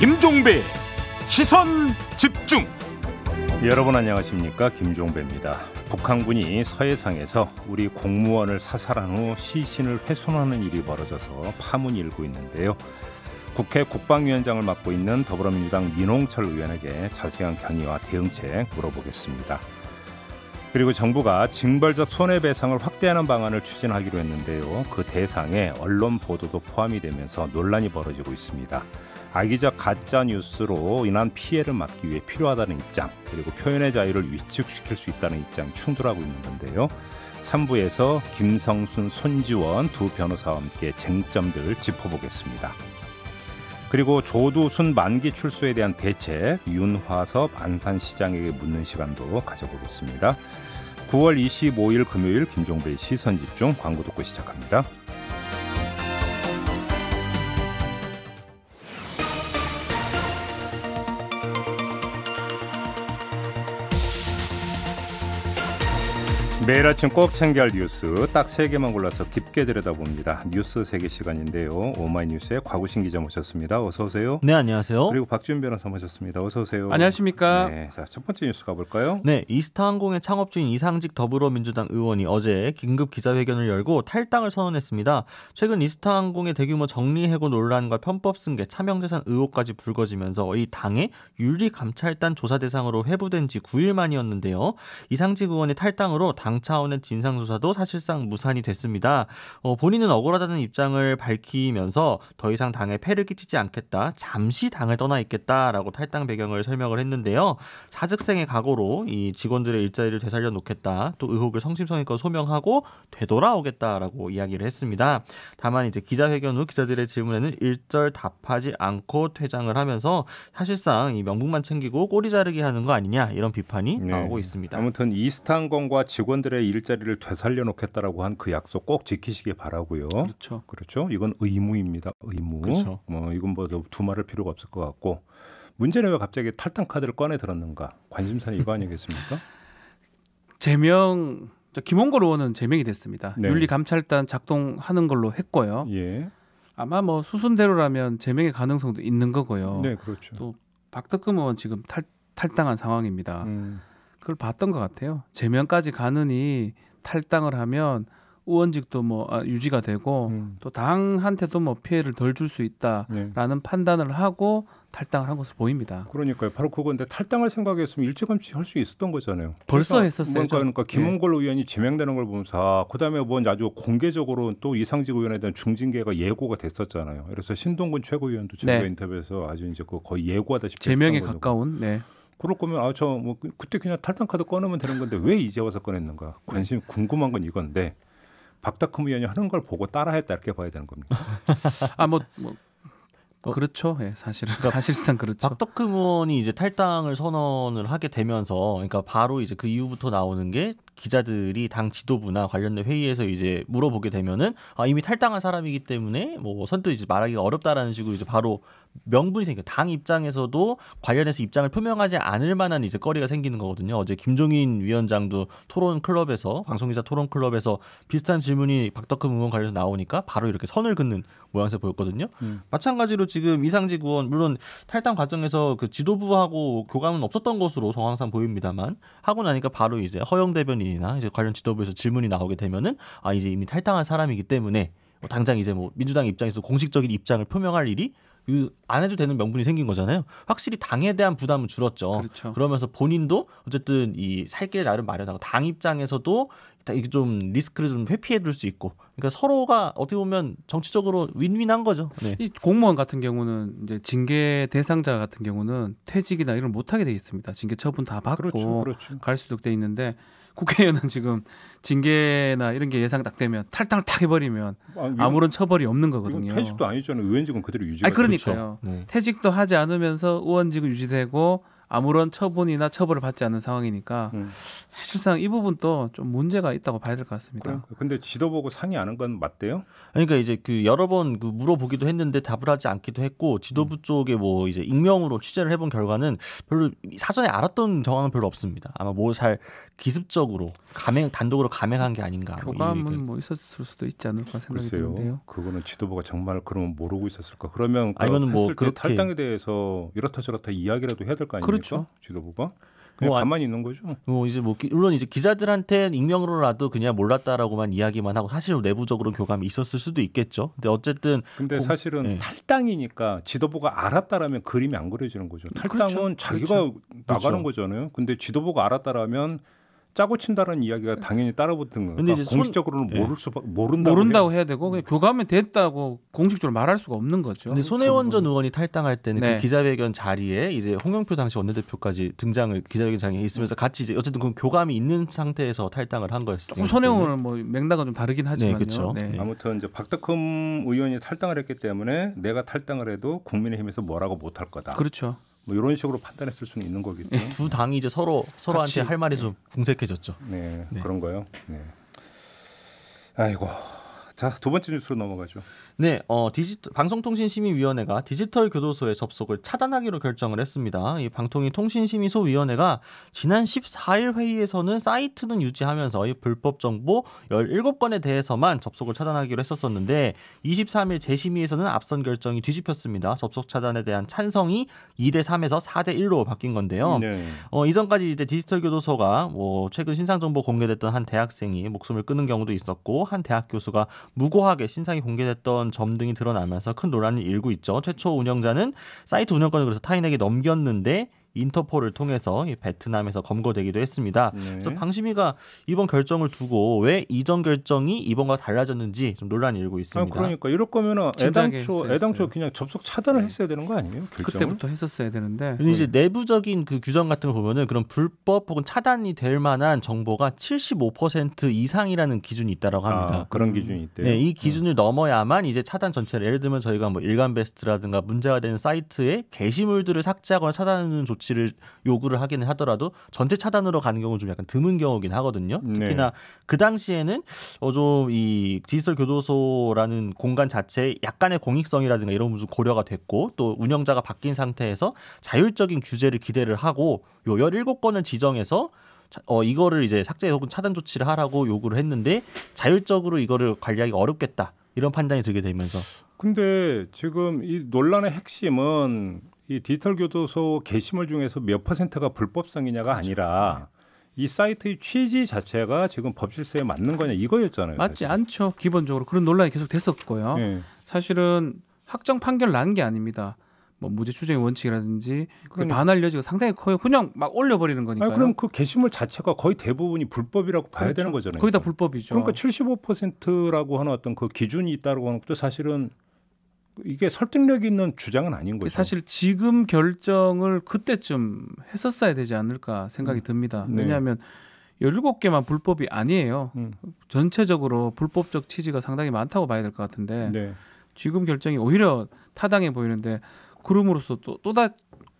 김종배 시선 집중. 여러분 안녕하십니까, 김종배입니다. 북한군이 서해상에서 우리 공무원을 사살한 후 시신을 훼손하는 일이 벌어져서 파문이 일고 있는데요. 국회 국방위원장을 맡고 있는 더불어민주당 민홍철 의원에게 자세한 경위와 대응책 물어보겠습니다. 그리고 정부가 징벌적 손해배상을 확대하는 방안을 추진하기로 했는데요. 그 대상에 언론 보도도 포함이 되면서 논란이 벌어지고 있습니다. 악의적 가짜뉴스로 인한 피해를 막기 위해 필요하다는 입장, 그리고 표현의 자유를 위축시킬 수 있다는 입장이 충돌하고 있는 건데요. 3부에서 김성순, 손지원 두 변호사와 함께 쟁점들 짚어보겠습니다. 그리고 조두순 만기 출소에 대한 대책, 윤화섭 안산시장에게 묻는 시간도 가져보겠습니다. 9월 25일 금요일 김종배의 시선집중, 광고 듣고 시작합니다. 매일 아침 꼭 챙겨야 할 뉴스 딱 3개만 골라서 깊게 들여다봅니다. 뉴스 세계 시간인데요. 오마이뉴스의 곽우신 기자 모셨습니다. 어서 오세요. 네, 안녕하세요. 그리고 박지훈 변호사 모셨습니다. 어서 오세요. 안녕하십니까. 네, 자, 첫 번째 뉴스 가볼까요? 네, 이스타항공의 창업주인 이상직 더불어민주당 의원이 어제 긴급 기자회견을 열고 탈당을 선언했습니다. 최근 이스타항공의 대규모 정리해고 논란과 편법 승계, 차명재산 의혹까지 불거지면서 이 당의 윤리감찰단 조사 대상으로 회부된 지 9일 만이었는데요. 이상직 의원의 탈당으로 당 차원의 진상조사도 사실상 무산이 됐습니다. 본인은 억울하다는 입장을 밝히면서 더 이상 당에 폐를 끼치지 않겠다, 잠시 당을 떠나 있겠다라고 탈당 배경을 설명을 했는데요. 사직생의 각오로 이 직원들의 일자리를 되살려 놓겠다, 또 의혹을 성심성의껏 소명하고 되돌아오겠다라고 이야기를 했습니다. 다만 이제 기자회견 후 기자들의 질문에는 일절 답하지 않고 퇴장을 하면서 사실상 이 명분만 챙기고 꼬리 자르기 하는 거 아니냐, 이런 비판이 나오고 있습니다. 아무튼 이스타항공과 직원들의 일자리를 되살려 놓겠다라고 한 그 약속 꼭 지키시길 바라고요. 그렇죠. 이건 의무입니다. 의무. 그렇죠. 이건 뭐 두말할 필요가 없을 것 같고, 문제는 왜 갑자기 탈당 카드를 꺼내 들었는가? 관심사는 이거 아니겠습니까? 제명, 김홍걸 의원은 제명이 됐습니다. 네. 윤리감찰단 작동하는 걸로 했고요. 예. 아마 뭐 수순대로라면 제명의 가능성도 있는 거고요. 네, 그렇죠. 또 박덕금 의원 지금 탈당한 상황입니다. 그걸 봤던 것 같아요. 제명까지 가느니 탈당을 하면 의원직도 유지가 되고 또 당한테도 피해를 덜 줄 수 있다라는 판단을 하고 탈당을 한 것으로 보입니다. 그러니까요. 바로 그건데 탈당할 생각이었으면 일찌감치 할 수 있었던 거잖아요. 벌써 했었어요. 그러니까 김홍걸 의원이 제명되는 걸 보면서 그다음에 아주 공개적으로 또 이상직 의원에 대한 중징계가 예고가 됐었잖아요. 그래서 신동근 최고위원도 제가 인터뷰에서 아주 이제 거의 예고하다시피 제명에 가까운. 네. 그럴 거면 그때 그냥 탈당 카드 꺼내면 되는 건데 왜 이제 와서 꺼냈는가? 궁금한 건 이건데, 박덕흠 의원이 하는 걸 보고 따라했다, 이렇게 봐야 되는 겁니다. 그렇죠. 예, 사실상 그렇죠. 박덕흠 의원이 이제 탈당을 선언을 하게 되면서, 그러니까 바로 이제 그 이후부터 나오는 게, 기자들이 당 지도부나 관련된 회의에서 이제 물어보게 되면은 이미 탈당한 사람이기 때문에 선뜻 이제 말하기가 어렵다라는 식으로 이제 바로 명분이 생겨. 당 입장에서도 관련해서 입장을 표명하지 않을 만한 이제 거리가 생기는 거거든요. 어제 김종인 위원장도 방송기자 토론 클럽에서 비슷한 질문이 박덕흠 의원 관련해서 나오니까 바로 이렇게 선을 긋는 모양새 보였거든요. 마찬가지로 지금 이상직 의원, 물론 탈당 과정에서 그 지도부하고 교감은 없었던 것으로 정황상 보입니다만, 하고 나니까 바로 이제 허영 대변인이나 이제 관련 지도부에서 질문이 나오게 되면은 이제 이미 탈당한 사람이기 때문에 당장 이제 민주당 입장에서 공식적인 입장을 표명할 일이 안 해도 되는 명분이 생긴 거잖아요. 확실히 당에 대한 부담은 줄었죠. 그렇죠. 그러면서 본인도 어쨌든 이 살 길을 나름 마련하고, 당 입장에서도 이게 좀 리스크를 좀 회피해 줄 수 있고, 그러니까 서로가 어떻게 보면 정치적으로 윈윈한 거죠. 네. 이 공무원 같은 경우는 이제 징계 대상자 같은 경우는 퇴직이나 이런 걸 못하게 돼 있습니다. 징계 처분 다 받고 그렇죠. 갈 수도 돼 있는데, 국회의원은 지금 징계나 이런 게 예상 딱 되면 탈당을 딱 해버리면 아무런 처벌이 없는 거거든요. 퇴직도 아니잖아요. 의원직은 그대로 유지가 되죠. 그러니까요. 네. 퇴직도 하지 않으면서 의원직은 유지되고 아무런 처분이나 처벌을 받지 않는 상황이니까 사실상 이 부분도 좀 문제가 있다고 봐야 될 것 같습니다. 근데 지도 보고 상의하는 건 맞대요? 그러니까 이제 그 여러 번 그 물어보기도 했는데 답을 하지 않기도 했고 지도부 쪽에 뭐 이제 익명으로 취재를 해본 결과는 별로 사전에 알았던 정황은 별로 없습니다. 아마 뭐 잘 기습적으로 단독으로 감행한 게 아닌가. 교감은 뭐 있었을 수도 있지 않을까 생각이 드는데요. 그거는 지도부가 정말 그러면 모르고 있었을까? 그러면 아니면 뭐 했을 때 탈당에 대해서 이렇다 저렇다 이야기라도 해야 될 거 아닙니까? 그렇죠. 지도부가 그냥 가만히 있는 거죠. 이제 물론 이제 기자들한테 익명으로라도 그냥 몰랐다라고만 이야기만 하고 사실 내부적으로 교감이 있었을 수도 있겠죠. 근데 어쨌든 사실은 탈당이니까 지도부가 알았다라면 그림이 안 그려지는 거죠. 탈당은 그렇죠. 자기가 나가는 그렇죠. 거잖아요. 근데 지도부가 알았다라면 짜고 친다는 이야기가 당연히 따라붙은 거예요. 그러니까 공식적으로는 모른다고 해야 되고 그냥 교감이 됐다고 공식적으로 말할 수가 없는 거죠. 근데 손혜원 전 의원이 탈당할 때는 그 기자회견 자리에 이제 홍영표 당시 원내대표까지 기자회견장에 있으면서 같이 이제 어쨌든 그 교감이 있는 상태에서 탈당을 한 거였어요. 조금 손혜원은 뭐 맥락은 좀 다르긴 하지만요. 그렇죠. 아무튼 이제 박덕흠 의원이 탈당을 했기 때문에 내가 탈당을 해도 국민의힘에서 뭐라고 못할 거다. 그렇죠. 뭐 이런 식으로 판단했을 수는 있는 거겠죠. 두 당이 이제 서로한테 할 말이 좀 궁색해졌죠. 네. 그런가요? 네. 아이고. 자, 두 번째 뉴스로 넘어가죠. 네, 방송통신심의위원회가 디지털 교도소의 접속을 차단하기로 결정을 했습니다. 이 방통위통신심의소위원회가 지난 14일 회의에서는 사이트는 유지하면서 이 불법 정보 17건에 대해서만 접속을 차단하기로 했었는데 23일 재심의에서는 앞선 결정이 뒤집혔습니다. 접속 차단에 대한 찬성이 2대3에서 4대1로 바뀐 건데요. 네. 이전까지 이제 디지털 교도소가 뭐 최근 신상 정보 공개됐던 한 대학생이 목숨을 끊은 경우도 있었고 한 대학 교수가 무고하게 신상이 공개됐던 점 등이 드러나면서 큰 논란이 일고 있죠. 최초 운영자는 사이트 운영권을 그래서 타인에게 넘겼는데 인터폴을 통해서 베트남에서 검거되기도 했습니다. 그래서 방심위가 이번 결정을 두고 왜 이전 결정이 이번과 달라졌는지 좀 논란이 일고 있습니다. 그러니까 이럴 거면은 애당초 그냥 접속 차단을 했어야 되는 거 아니에요? 결정을? 그때부터 했었어야 되는데. 근데 이제 내부적인 그 규정 같은 거 보면은 그런 불법 혹은 차단이 될 만한 정보가 75% 이상이라는 기준이 있다라고 합니다. 그런 기준이 있대요. 네, 이 기준을 넘어야만 이제 차단 전체를 예를 들면 저희가 뭐 일간베스트라든가 문제가 되는 사이트에 게시물들을 삭제하거나 차단하는 조치를 요구를 하기는 하더라도 전체 차단으로 가는 경우는 좀 약간 드문 경우긴 하거든요. 특히나 그 당시에는 좀 이 디지털 교도소라는 공간 자체에 약간의 공익성이라든가 이런 부분 고려가 됐고 또 운영자가 바뀐 상태에서 자율적인 규제를 기대를 하고 요 17건을 지정해서 이거를 이제 삭제 혹은 차단 조치를 하라고 요구를 했는데 자율적으로 이거를 관리하기 어렵겠다 이런 판단이 들게 되면서. 근데 지금 이 논란의 핵심은 이 디지털 교도소 게시물 중에서 몇 %가 불법성이냐가 아니라 이 사이트의 취지 자체가 지금 법질서에 맞는 거냐 이거였잖아요. 맞지 사실. 않죠. 기본적으로 그런 논란이 계속 됐었고요. 사실은 확정 판결 난 게 아닙니다. 뭐 무죄 추정의 원칙이라든지 반할 여지가 상당히 커요. 그냥 막 올려버리는 거니까요. 그럼 그 게시물 자체가 거의 대부분이 불법이라고 봐야 되는 거잖아요. 거의 다 불법이죠. 그러니까 75%라고 하는 어떤 그 기준이 있다고 하는 것도 사실은 이게 설득력 있는 주장은 아닌 거죠. 사실 지금 결정을 그때쯤 했었어야 되지 않을까 생각이 듭니다. 왜냐하면 17개만 불법이 아니에요. 전체적으로 불법적 취지가 상당히 많다고 봐야 될 것 같은데 지금 결정이 오히려 타당해 보이는데 그럼으로써 또다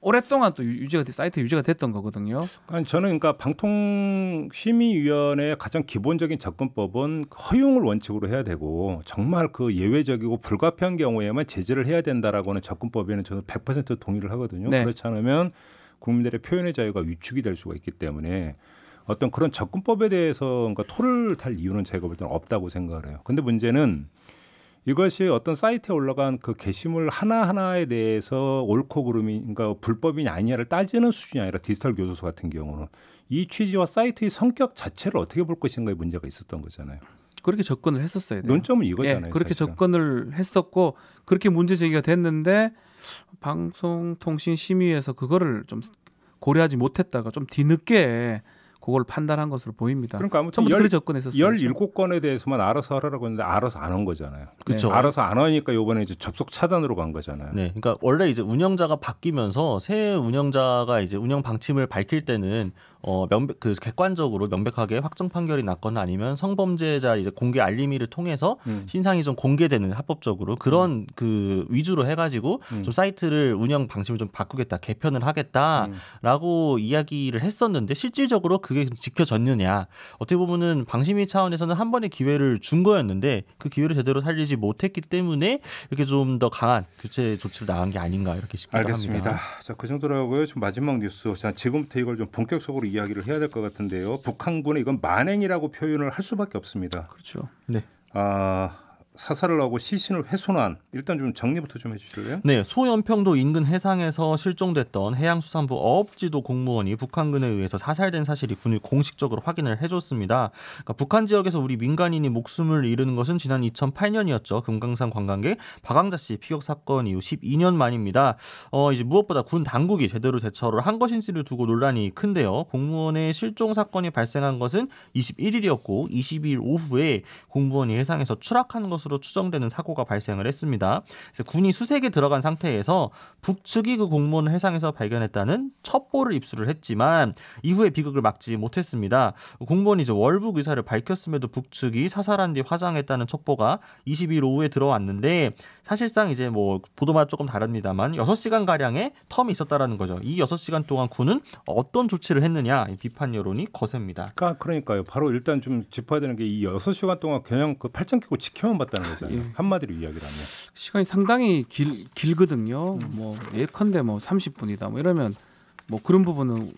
오랫동안 또 사이트 유지가 됐던 거거든요. 저는 그러니까 방통심의위원회의 가장 기본적인 접근법은 허용을 원칙으로 해야 되고 정말 그 예외적이고 불가피한 경우에만 제재를 해야 된다라고 하는 접근법에는 저는 100% 동의를 하거든요. 그렇지 않으면 국민들의 표현의 자유가 위축이 될 수가 있기 때문에 어떤 그런 접근법에 대해서 그러니까 토를 달 이유는 제가 볼 때는 없다고 생각을 해요. 근데 문제는 이것이 어떤 사이트에 올라간 그 게시물 하나하나에 대해서 옳고 그름이 그러니까 불법이냐 아니냐를 따지는 수준이 아니라 디지털 교도소 같은 경우는 이 취지와 사이트의 성격 자체를 어떻게 볼 것인가에 문제가 있었던 거잖아요. 그렇게 접근을 했었어야 돼요. 논점은 이거잖아요. 그렇게 사실은. 접근을 했었고 그렇게 문제 제기가 됐는데 방송통신심의에서 그거를 좀 고려하지 못했다가 좀 뒤늦게 그걸 판단한 것으로 보입니다. 그러니까 아무튼 처음부터 그렇게 접근했었어요. 17건에 대해서만 알아서 하라고 했는데 알아서 안 한 거잖아요. 그렇죠. 알아서 안 하니까 이번에 이제 접속 차단으로 간 거잖아요. 네, 그러니까 원래 이제 운영자가 바뀌면서 새 운영자가 이제 운영 방침을 밝힐 때는 그 객관적으로 명백하게 확정 판결이 났거나 아니면 성범죄자 이제 공개 알림위를 통해서 신상이 좀 공개되는 합법적으로 그런 그 위주로 해가지고 좀 사이트를 운영 방침을 좀 바꾸겠다, 개편을 하겠다라고 이야기를 했었는데 실질적으로 그 그게 지켜졌느냐. 어떻게 보면은 방심위 차원에서는 한 번의 기회를 준 거였는데 그 기회를 제대로 살리지 못했기 때문에 이렇게 좀 더 강한 규제 조치를 나간 게 아닌가 이렇게 싶기도 알겠습니다. 합니다. 자, 그 정도라고요. 좀 마지막 뉴스. 자, 지금부터 이걸 좀 본격적으로 이야기를 해야 될 것 같은데요. 북한군은 이건 만행이라고 표현을 할 수밖에 없습니다. 그렇죠. 네. 사살을 하고 시신을 훼손한, 일단 좀 정리부터 좀 해주실래요? 네, 소연평도 인근 해상에서 실종됐던 해양수산부 어업지도 공무원이 북한군에 의해서 사살된 사실이 군이 공식적으로 확인을 해줬습니다. 그러니까 북한 지역에서 우리 민간인이 목숨을 잃은 것은 지난 2008년이었죠. 금강산 관광객 박광자 씨 피격 사건 이후 12년 만입니다. 이제 무엇보다 군 당국이 제대로 대처를 한 것인지를 두고 논란이 큰데요. 공무원의 실종 사건이 발생한 것은 21일이었고 22일 오후에 공무원이 해상에서 추락한 것으로 추정되는 사고가 발생을 했습니다. 그래서 군이 수색에 들어간 상태에서 북측이 그 공무원을 해상에서 발견했다는 첩보를 입수를 했지만 이후에 비극을 막지 못했습니다. 공무원이 이제 월북 의사를 밝혔음에도 북측이 사살한 뒤 화장했다는 첩보가 22일 오후에 들어왔는데 사실상 이제 뭐 보도마다 조금 다릅니다만 6시간 가량의 텀이 있었다라는 거죠. 이 6시간 동안 군은 어떤 조치를 했느냐 비판 여론이 거셉니다. 그러니까요. 바로 일단 좀 짚어야 되는 게 이 6시간 동안 그냥 그 팔짱 끼고 지켜만 봤다는 거잖아요. 예. 한마디로 이야기를 하면. 시간이 상당히 길거든요. 뭐 예컨대 뭐 30분이다. 뭐 이러면 뭐 그런 부분은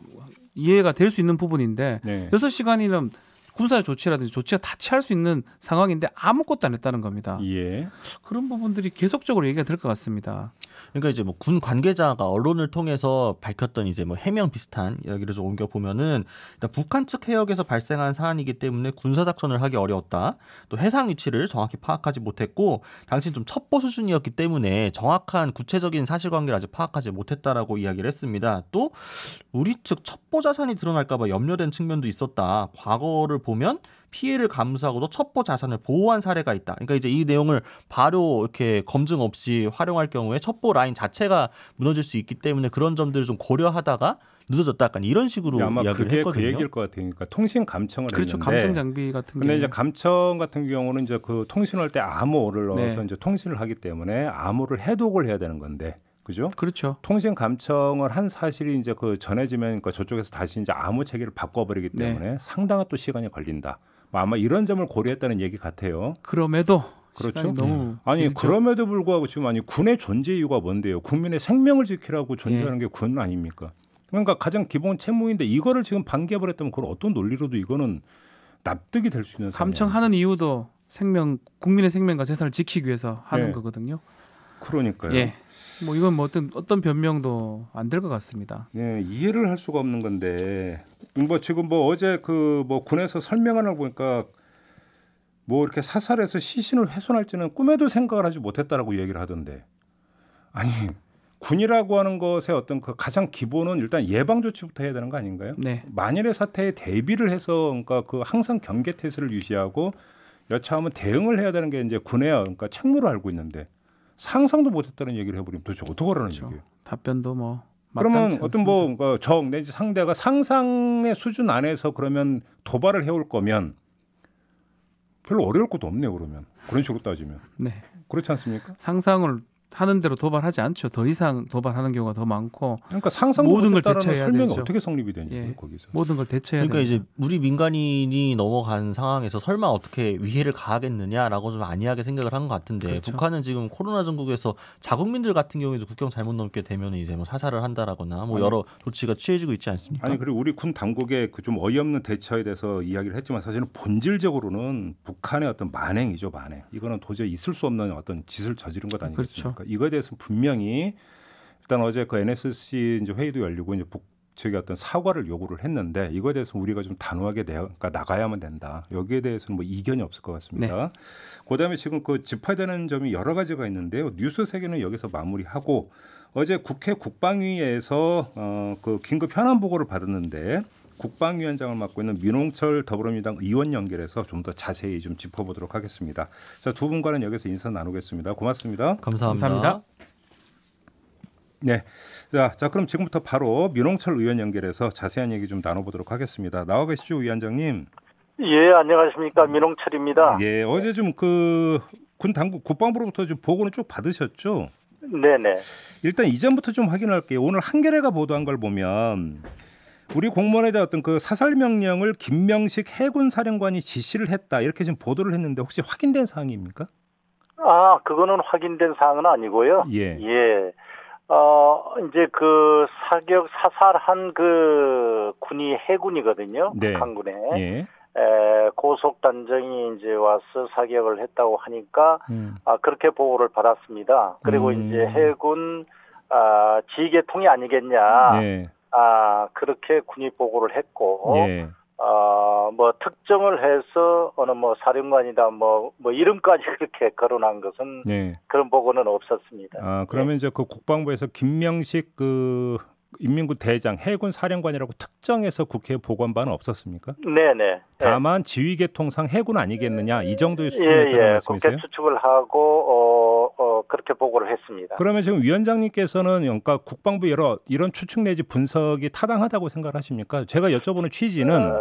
이해가 될 수 있는 부분인데 네. 6시간이면 군사 조치라든지 조치가 다 취할 수 있는 상황인데 아무것도 안 했다는 겁니다. 예. 그런 부분들이 계속적으로 얘기가 될 것 같습니다. 그러니까 이제 뭐 군 관계자가 언론을 통해서 밝혔던 이제 뭐 해명 비슷한 이야기를 좀 옮겨 보면은 일단 북한 측 해역에서 발생한 사안이기 때문에 군사 작전을 하기 어려웠다. 또 해상 위치를 정확히 파악하지 못했고 당시 좀 첩보 수준이었기 때문에 정확한 구체적인 사실관계를 아직 파악하지 못했다라고 이야기를 했습니다. 또 우리 측 첩보 자산이 드러날까봐 염려된 측면도 있었다. 과거를 보면 피해를 감수하고도 첩보 자산을 보호한 사례가 있다. 그러니까 이제 이 내용을 바로 이렇게 검증 없이 활용할 경우에 첩보 라인 자체가 무너질 수 있기 때문에 그런 점들을 좀 고려하다가 늦어졌다. 약간 이런 식으로 아마 이야기를 그게 했거든요. 그 얘기일 것 같아요. 그러니까 통신 감청을 그렇죠. 했는데. 감청 장비 같은 근데 게. 이제 감청 같은 경우는 이제 그 통신할 때 암호를 넣어서 네. 이제 통신을 하기 때문에 암호를 해독을 해야 되는 건데. 그죠? 그렇죠. 통신 감청을 한 사실이 이제 그 전해지면 그러니까 저쪽에서 다시 이제 암호 체계를 바꿔버리기 때문에 상당한 또 시간이 걸린다. 아마 이런 점을 고려했다는 얘기 같아요. 그럼에도 그렇죠. 시간이 너무 아니 길죠. 그럼에도 불구하고 지금 군의 존재 이유가 뭔데요? 국민의 생명을 지키라고 존재하는 게 군 아닙니까? 그러니까 가장 기본 책무인데 이거를 지금 방기해버렸다면 그건 어떤 논리로도 이거는 납득이 될 수 있는 상황이에요. 감청하는 이유도 국민의 생명과 재산을 지키기 위해서 하는 네. 거거든요. 그러니까요. 예. 뭐 이건 뭐 어떤 변명도 안 될 것 같습니다. 네, 이해를 할 수가 없는 건데 뭐 지금 뭐 어제 그 뭐 군에서 설명하는 걸 보니까 뭐 이렇게 사살해서 시신을 훼손할지는 꿈에도 생각을 하지 못했다라고 얘기를 하던데 아니 군이라고 하는 것의 어떤 그 가장 기본은 일단 예방 조치부터 해야 되는 거 아닌가요? 네. 만일의 사태에 대비를 해서 그러니까 그 항상 경계 태세를 유지하고 여차하면 대응을 해야 되는 게 이제 군의 그러니까 책무로 알고 있는데 상상도 못했다는 얘기를 해버리면 도대체 어떻게 하라는 그렇죠. 얘기예요? 답변도 뭐 그러면 마땅치 어떤 않습니다. 뭐 그러니까 적 내지 상대가 상상의 수준 안에서 그러면 도발을 해올 거면 별로 어려울 것도 없네요. 그러면 그런 식으로 따지면 네. 그렇지 않습니까? 상상을 하는 대로 도발하지 않죠. 더 이상 도발하는 경우가 더 많고 그러니까 상상도 모든 걸 못했다는 대처해야 설명이 되죠. 어떻게 성립이 되냐고요. 예. 거기서. 모든 걸 대처해야 그러니까 됩니다. 이제 우리 민간인이 넘어간 상황에서 설마 어떻게 위해를 가하겠느냐라고 좀 안이하게 생각을 한 것 같은데 그렇죠. 북한은 지금 코로나 전국에서 자국민들 같은 경우에도 국경 잘못 넘게 되면 이제 뭐 사살을 한다라거나 뭐 여러 조치가 취해지고 있지 않습니까? 아니 그리고 우리 군 당국의 그 좀 어이없는 대처에 대해서 이야기를 했지만 사실은 본질적으로는 북한의 어떤 만행이죠, 만행. 이거는 도저히 있을 수 없는 어떤 짓을 저지른 것 아니겠습니까? 그렇죠. 이거에 대해서 분명히 일단 어제 그 NSC 이제 회의도 열리고 이제 북측의 어떤 사과를 요구를 했는데 이거에 대해서 우리가 좀 단호하게 그러니까 나가야만 된다. 여기에 대해서는 뭐 이견이 없을 것 같습니다. 그다음에 지금 그 짚어야 되는 점이 여러 가지가 있는데요. 뉴스 세계는 여기서 마무리하고 어제 국회 국방위에서 그 긴급 현안 보고를 받았는데. 국방위원장을 맡고 있는 민홍철 더불어민주당 의원 연결해서 좀 더 자세히 좀 짚어보도록 하겠습니다. 자, 두 분과는 여기서 인사 나누겠습니다. 고맙습니다. 감사합니다. 네, 자 그럼 지금부터 바로 민홍철 의원 연결해서 자세한 얘기 좀 나눠보도록 하겠습니다. 나와 계시죠, 위원장님? 예, 안녕하십니까. 민홍철입니다. 예, 어제 좀 그 군 당국 국방부로부터 좀 보고는 쭉 받으셨죠? 네네. 일단 이전부터 좀 확인할게요. 오늘 한겨레가 보도한 걸 보면 우리 공무원에 대한 어떤 그 사살 명령을 김명식 해군 사령관이 지시를 했다 이렇게 지금 보도를 했는데 혹시 확인된 사항입니까? 그거는 확인된 사항은 아니고요. 예. 이제 그 사살한 그 군이 해군이거든요. 네. 북한군에. 예. 고속 단정이 이제 와서 사격을 했다고 하니까 그렇게 보고를 받았습니다. 그리고 이제 해군 지휘계통이 아니겠냐. 예. 그렇게 군이 보고를 했고. 예. 뭐 특정을 해서 어느 뭐 사령관이다 뭐 이름까지 그렇게 거론한 것은 네. 그런 보고는 없었습니다. 그러면 이제 그 국방부에서 김명식 그 인민군 대장 해군 사령관이라고 특정해서 국회에 보고한 바는 없었습니까? 네네. 다만 지휘계통상 해군 아니겠느냐 이 정도의 수준이었다는 말씀이세요? 국회 추측을 하고 그렇게 보고를 했습니다. 그러면 지금 위원장님께서는 그러니까 국방부 이런 추측 내지 분석이 타당하다고 생각하십니까? 제가 여쭤보는 취지는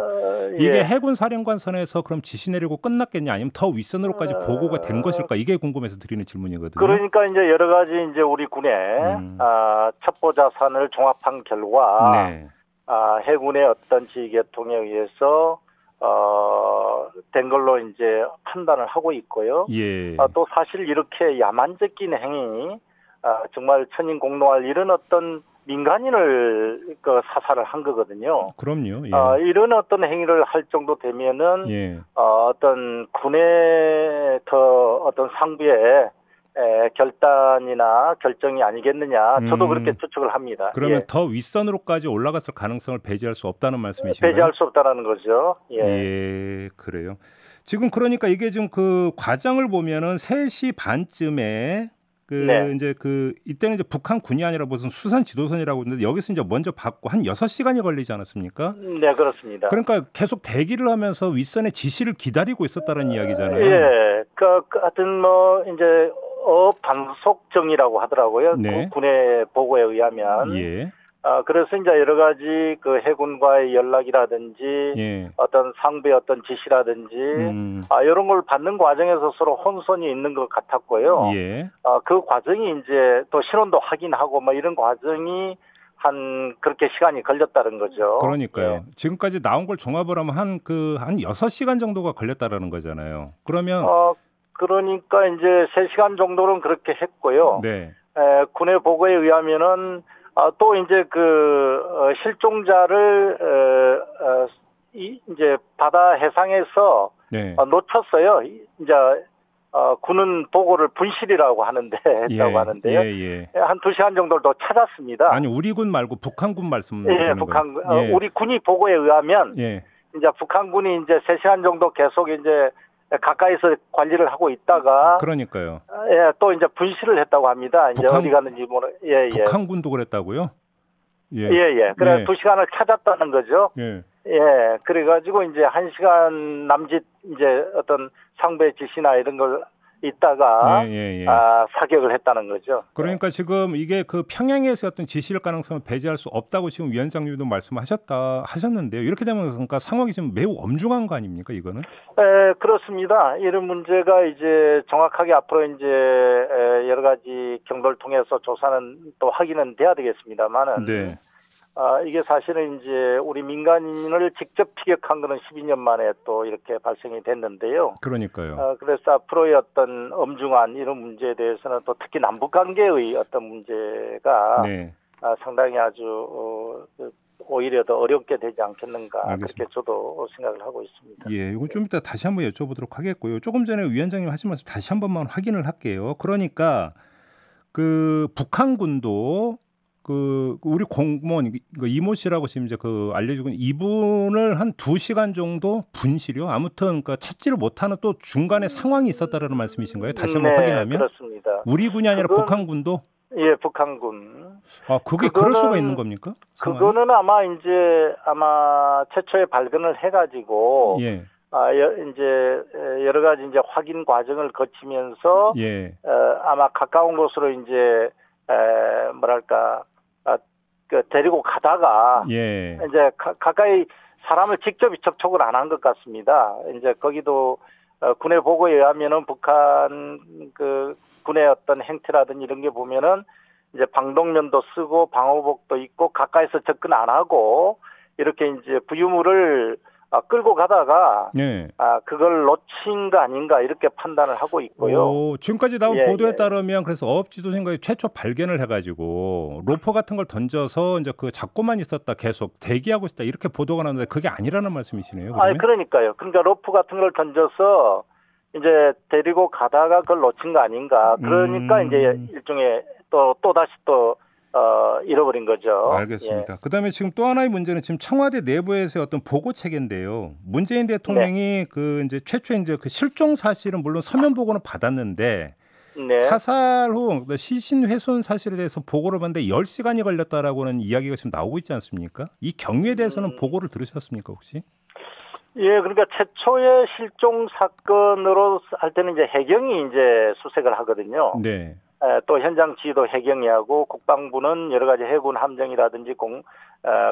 이게 해군 사령관 선에서 그럼 지시 내리고 끝났겠냐 아니면 더 윗선으로까지 보고가 된 것일까 이게 궁금해서 드리는 질문이거든요. 그러니까 이제 여러 가지 이제 우리 군의 첩보 자산을 종합한 결과 해군의 어떤 지휘계통에 의해서 된 걸로 이제 판단을 하고 있고요. 예. 또 사실 이렇게 야만적인 행위, 정말 천인 공노할 이런 어떤 민간인을 사살을 한 거거든요. 그럼요. 예. 이런 어떤 행위를 할 정도 되면은 어떤 군의 더 어떤 상부의 결단이나 결정이 아니겠느냐. 저도 그렇게 추측을 합니다. 그러면 더 윗선으로까지 올라갔을 가능성을 배제할 수 없다는 말씀이신가요? 배제할 수 없다는 거죠. 예, 그래요. 지금 그러니까 이게 좀 그 과정을 보면은 3시 반쯤에 이제 이때는 이제 북한군이 아니라 무슨 수산 지도선이라고 했는데 여기서 이제 먼저 받고 한 6시간이 걸리지 않았습니까? 네, 그렇습니다. 그러니까 계속 대기를 하면서 윗선의 지시를 기다리고 있었다는 이야기잖아요. 예. 하여튼 뭐 이제 반속정이라고 하더라고요. 네. 군의 보고에 의하면. 예. 그래서 이제 여러 가지 그 해군과의 연락이라든지 어떤 상부의 어떤 지시라든지 이런 걸 받는 과정에서 서로 혼선이 있는 것 같았고요. 그 과정이 이제 또 신원도 확인하고 뭐 이런 과정이 그렇게 시간이 걸렸다는 거죠. 그러니까요. 지금까지 나온 걸 종합을 하면 한 6시간 정도가 걸렸다라는 거잖아요. 그러면 그러니까 이제 3시간 정도는 그렇게 했고요. 네. 군의 보고에 의하면은 또 이제 실종자를 이제 바다 해상에서 놓쳤어요. 이제 군은 보고를 분실이라고 하는데 했다고 하는데요. 한 2시간 정도를 더 찾았습니다. 아니 우리 군 말고 북한군 말씀드리는 북한군. 우리 군이 보고에 의하면 이제 북한군이 이제 3시간 정도 계속 이제 가까이서 관리를 하고 있다가 그러니까요. 또 이제 분실을 했다고 합니다. 이제 어디 갔는지 모르. 북한군도 그랬다고요? 그래 2시간을 찾았다는 거죠. 그래가지고 이제 1시간 남짓 이제 어떤 상부의 지시나 이런 걸 있다가 사격을 했다는 거죠. 그러니까 지금 이게 그 평양에서 어떤 지시일 가능성을 배제할 수 없다고 지금 위원장님도 하셨는데요. 이렇게 되면 그러니까 상황이 지금 매우 엄중한 거 아닙니까 이거는? 그렇습니다. 이런 문제가 이제 정확하게 앞으로 이제 여러 가지 경로를 통해서 조사는 또 확인은 돼야 되겠습니다만은. 이게 사실은 이제 우리 민간인을 직접 피격한 거는 12년 만에 또 이렇게 발생이 됐는데요. 그러니까요. 그래서 앞으로의 어떤 엄중한 이런 문제에 대해서는 또 특히 남북 관계의 어떤 문제가 상당히 아주 오히려 더 어렵게 되지 않겠는가. 알겠습니다. 그렇게 저도 생각을 하고 있습니다. 이건 좀 이따 다시 한번 여쭤보도록 하겠고요. 조금 전에 위원장님 하신 말씀 다시 한 번만 확인을 할게요. 그러니까 북한군도 우리 공무원 이모 씨라고 지금 이제 알려주고 있는 이분을 한 2시간 정도 분실이요. 아무튼 찾지를 못하는 또 중간에 상황이 있었다라는 말씀이신가요? 다시 한번 확인하면. 그렇습니다. 우리 군이 아니라 북한군도? 북한군. 그게 그럴 수가 있는 겁니까? 상황이? 그거는 아마 최초에 발견을 해가지고. 이제 여러 가지 이제 확인 과정을 거치면서. 아마 가까운 곳으로 이제 데리고 가다가 이제 가까이 사람을 직접 접촉을 안 한 것 같습니다. 이제 거기도 군의 보고에 의하면은 북한 군의 어떤 행태라든지 이런 게 보면은 이제 방독면도 쓰고 방호복도 입고 가까이서 접근 안 하고 이렇게 이제 부유물을 끌고 가다가 네. 그걸 놓친 거 아닌가 이렇게 판단을 하고 있고요. 지금까지 나온 보도에 따르면 그래서 어업지도생각이 최초 발견을 해가지고 로퍼 같은 걸 던져서 이제 그 잡고만 있었다 계속 대기하고 있었다 이렇게 보도가 나오는데 그게 아니라는 말씀이시네요. 그러니까요. 그러니까 로프 같은 걸 던져서 이제 데리고 가다가 그걸 놓친 거 아닌가. 그러니까 이제 일종의 또 다시 잃어버린 거죠. 알겠습니다. 예. 그다음에 지금 또 하나의 문제는 지금 청와대 내부에서의 어떤 보고 체계인데요. 문재인 대통령이 그 이제 최초에 이제 그 실종 사실은 물론 서면 보고는 받았는데 사살 후 시신 훼손 사실에 대해서 보고를 받는데 10시간이 걸렸다라고는 이야기가 지금 나오고 있지 않습니까? 이 경위에 대해서는 보고를 들으셨습니까 혹시? 예, 그러니까 최초의 실종 사건으로 할 때는 이제 해경이 이제 수색을 하거든요. 네. 또 현장 지휘도 해경이 하고 국방부는 여러 가지 해군 함정이라든지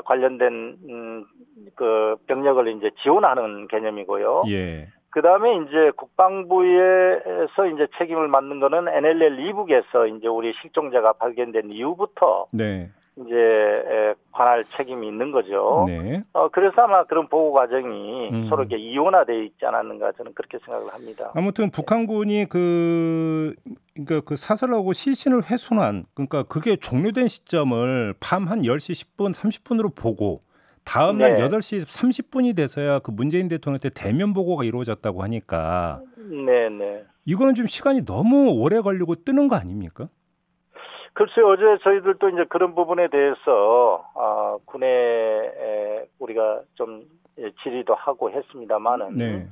관련된 그 병력을 이제 지원하는 개념이고요. 예. 그다음에 이제 국방부에서 이제 책임을 맡는 거는 NLL 이북에서 이제 우리 실종자가 발견된 이후부터 네. 이제 관할 책임이 있는 거죠. 네. 그래서 아마 그런 보고 과정이 서로 이렇게 이원화되어 있지 않았는가 저는 그렇게 생각을 합니다. 아무튼 북한군이 그러니까 그 사살하고 시신을 훼손한 그러니까 그게 종료된 시점을 밤 한 10시 10분 30분으로 보고 다음 날 8시 30분이 돼서야 그 문재인 대통령한테 대면 보고가 이루어졌다고 하니까 이거는 좀 시간이 너무 오래 걸리고 뜨는 거 아닙니까? 글쎄요, 어제 저희들도 이제 그런 부분에 대해서 군에 우리가 좀 질의도 하고 했습니다만은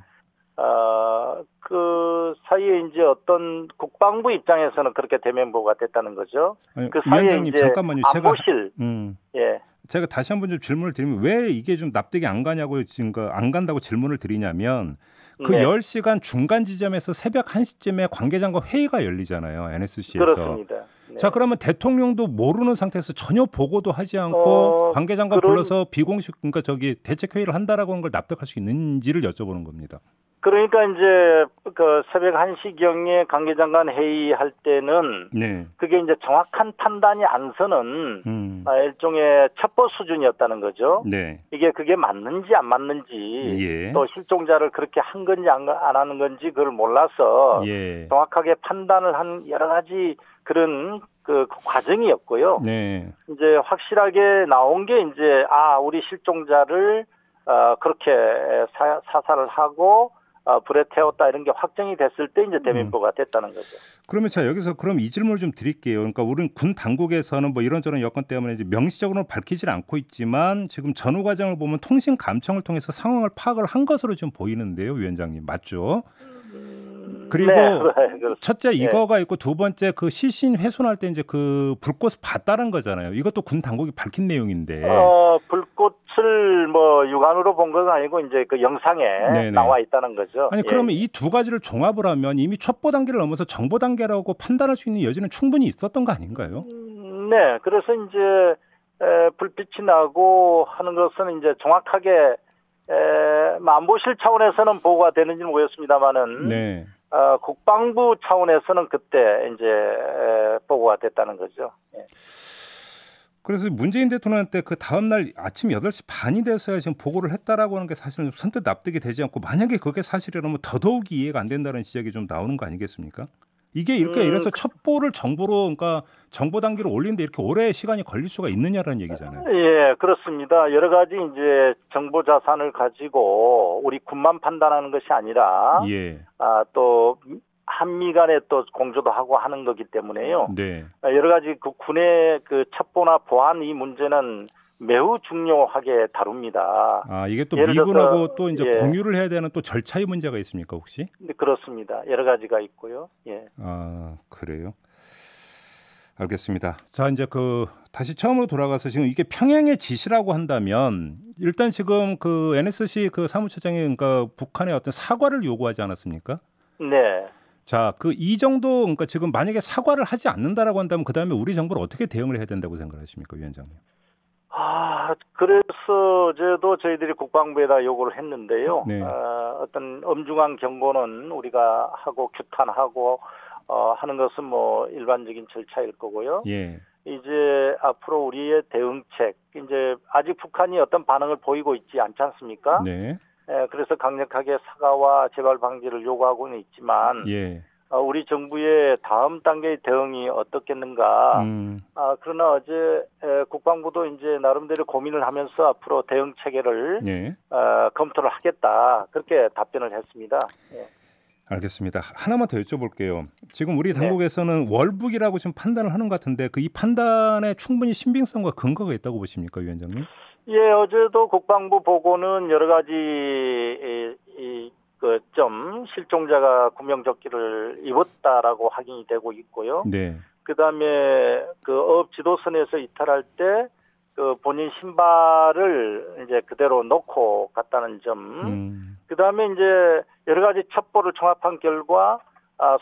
그 사이에 이제 어떤 국방부 입장에서는 그렇게 대면 보고가 됐다는 거죠. 아니, 그 사이에 위원장님 이제 잠깐만요. 제가 다시 한번 좀 질문을 드리면 왜 이게 좀 납득이 안 가냐고 지금 안 간다고 질문을 드리냐면 그 10시간 중간 지점에서 새벽 1시쯤에 관계장과 회의가 열리잖아요. NSC에서. 그렇습니다. 자, 그러면 대통령도 모르는 상태에서 전혀 보고도 하지 않고 관계장관 불러서 비공식 그러니까 대책 회의를 한다라고 하는 걸 납득할 수 있는지를 여쭤보는 겁니다. 그러니까 이제 그 새벽 1시경에 관계장관 회의할 때는 그게 이제 정확한 판단이 안 서는 일종의 첩보 수준이었다는 거죠. 그게 맞는지 안 맞는지 또 실종자를 그렇게 한 건지 안 하는 건지 그걸 몰라서 정확하게 판단을 한 여러 가지 그런 그 과정이었고요. 이제 확실하게 나온 게 이제 우리 실종자를 그렇게 사살을 하고 불에 태웠다 이런 게 확정이 됐을 때 이제 대면보고가 됐다는 거죠. 그러면 자 여기서 그럼 이 질문을 좀 드릴게요. 그러니까 우리는 군 당국에서는 뭐 이런저런 여건 때문에 이제 명시적으로 밝히질 않고 있지만 지금 전후 과정을 보면 통신 감청을 통해서 상황을 파악을 한 것으로 좀 보이는데요, 위원장님 맞죠? 그리고 첫째 이거가 있고 두 번째 그 시신 훼손할 때 이제 그 불꽃을 봤다는 거잖아요. 이것도 군 당국이 밝힌 내용인데. 불꽃을 뭐 육안으로 본 건 아니고 이제 그 영상에 나와 있다는 거죠. 아니 그러면 이 두 가지를 종합을 하면 이미 첩보 단계를 넘어서 정보 단계라고 판단할 수 있는 여지는 충분히 있었던 거 아닌가요? 네, 그래서 이제 불빛이 나고 하는 것은 이제 정확하게 안보실 차원에서는 보고가 되는지는 모르겠습니다만은. 국방부 차원에서는 그때 이제 보고가 됐다는 거죠. 그래서 문재인 대통령한테 그 다음 날 아침 8시 반이 돼서야 지금 보고를 했다라고 하는 게 사실은 선뜻 납득이 되지 않고 만약에 그게 사실이라면 더더욱이 이해가 안 된다는 지적이 좀 나오는 거 아니겠습니까? 이게 이래서 첩보를 정보로 그러니까 정보 단계로 올리는데 이렇게 오래 시간이 걸릴 수가 있느냐라는 얘기잖아요. 예, 그렇습니다. 여러 가지 이제 정보 자산을 가지고 우리 군만 판단하는 것이 아니라 또 한미 간에 또 공조도 하고 하는 거기 때문에요. 여러 가지 그 군의 그 첩보나 보안 이 문제는 매우 중요하게 다룹니다. 이게 또 미군하고 또 이제 공유를 해야 되는 또 절차의 문제가 있습니까 혹시? 네, 그렇습니다. 여러 가지가 있고요. 그래요. 알겠습니다. 자 이제 다시 처음으로 돌아가서 지금 이게 평양의 지시라고 한다면 일단 지금 그 NSC 그 사무처장이 그러니까 북한의 어떤 사과를 요구하지 않았습니까? 자, 이 정도 그러니까 지금 만약에 사과를 하지 않는다라고 한다면 그 다음에 우리 정부는 어떻게 대응을 해야 된다고 생각하십니까, 위원장님? 그래서 저희들이 국방부에다 요구를 했는데요. 어떤 엄중한 경고는 우리가 하고 규탄하고 하는 것은 뭐 일반적인 절차일 거고요. 이제 앞으로 우리의 대응책, 이제 아직 북한이 어떤 반응을 보이고 있지 않지 않습니까? 네. 그래서 강력하게 사과와 재발 방지를 요구하고는 있지만, 예. 우리 정부의 다음 단계의 대응이 어떻겠는가. 그러나 어제 국방부도 이제 나름대로 고민을 하면서 앞으로 대응 체계를 예. 검토를 하겠다. 그렇게 답변을 했습니다. 예. 알겠습니다. 하나만 더 여쭤볼게요. 지금 우리 당국에서는 월북이라고 지금 판단을 하는 것 같은데 이 판단에 충분히 신빙성과 근거가 있다고 보십니까, 위원장님? 예, 어제도 국방부 보고는 여러 가지 점 실종자가 구명조끼를 입었다라고 확인이 되고 있고요. 네. 그다음에 그 어업 지도선에서 이탈할 때 그 본인 신발을 이제 그대로 놓고 갔다는 점. 그다음에 이제 여러 가지 첩보를 종합한 결과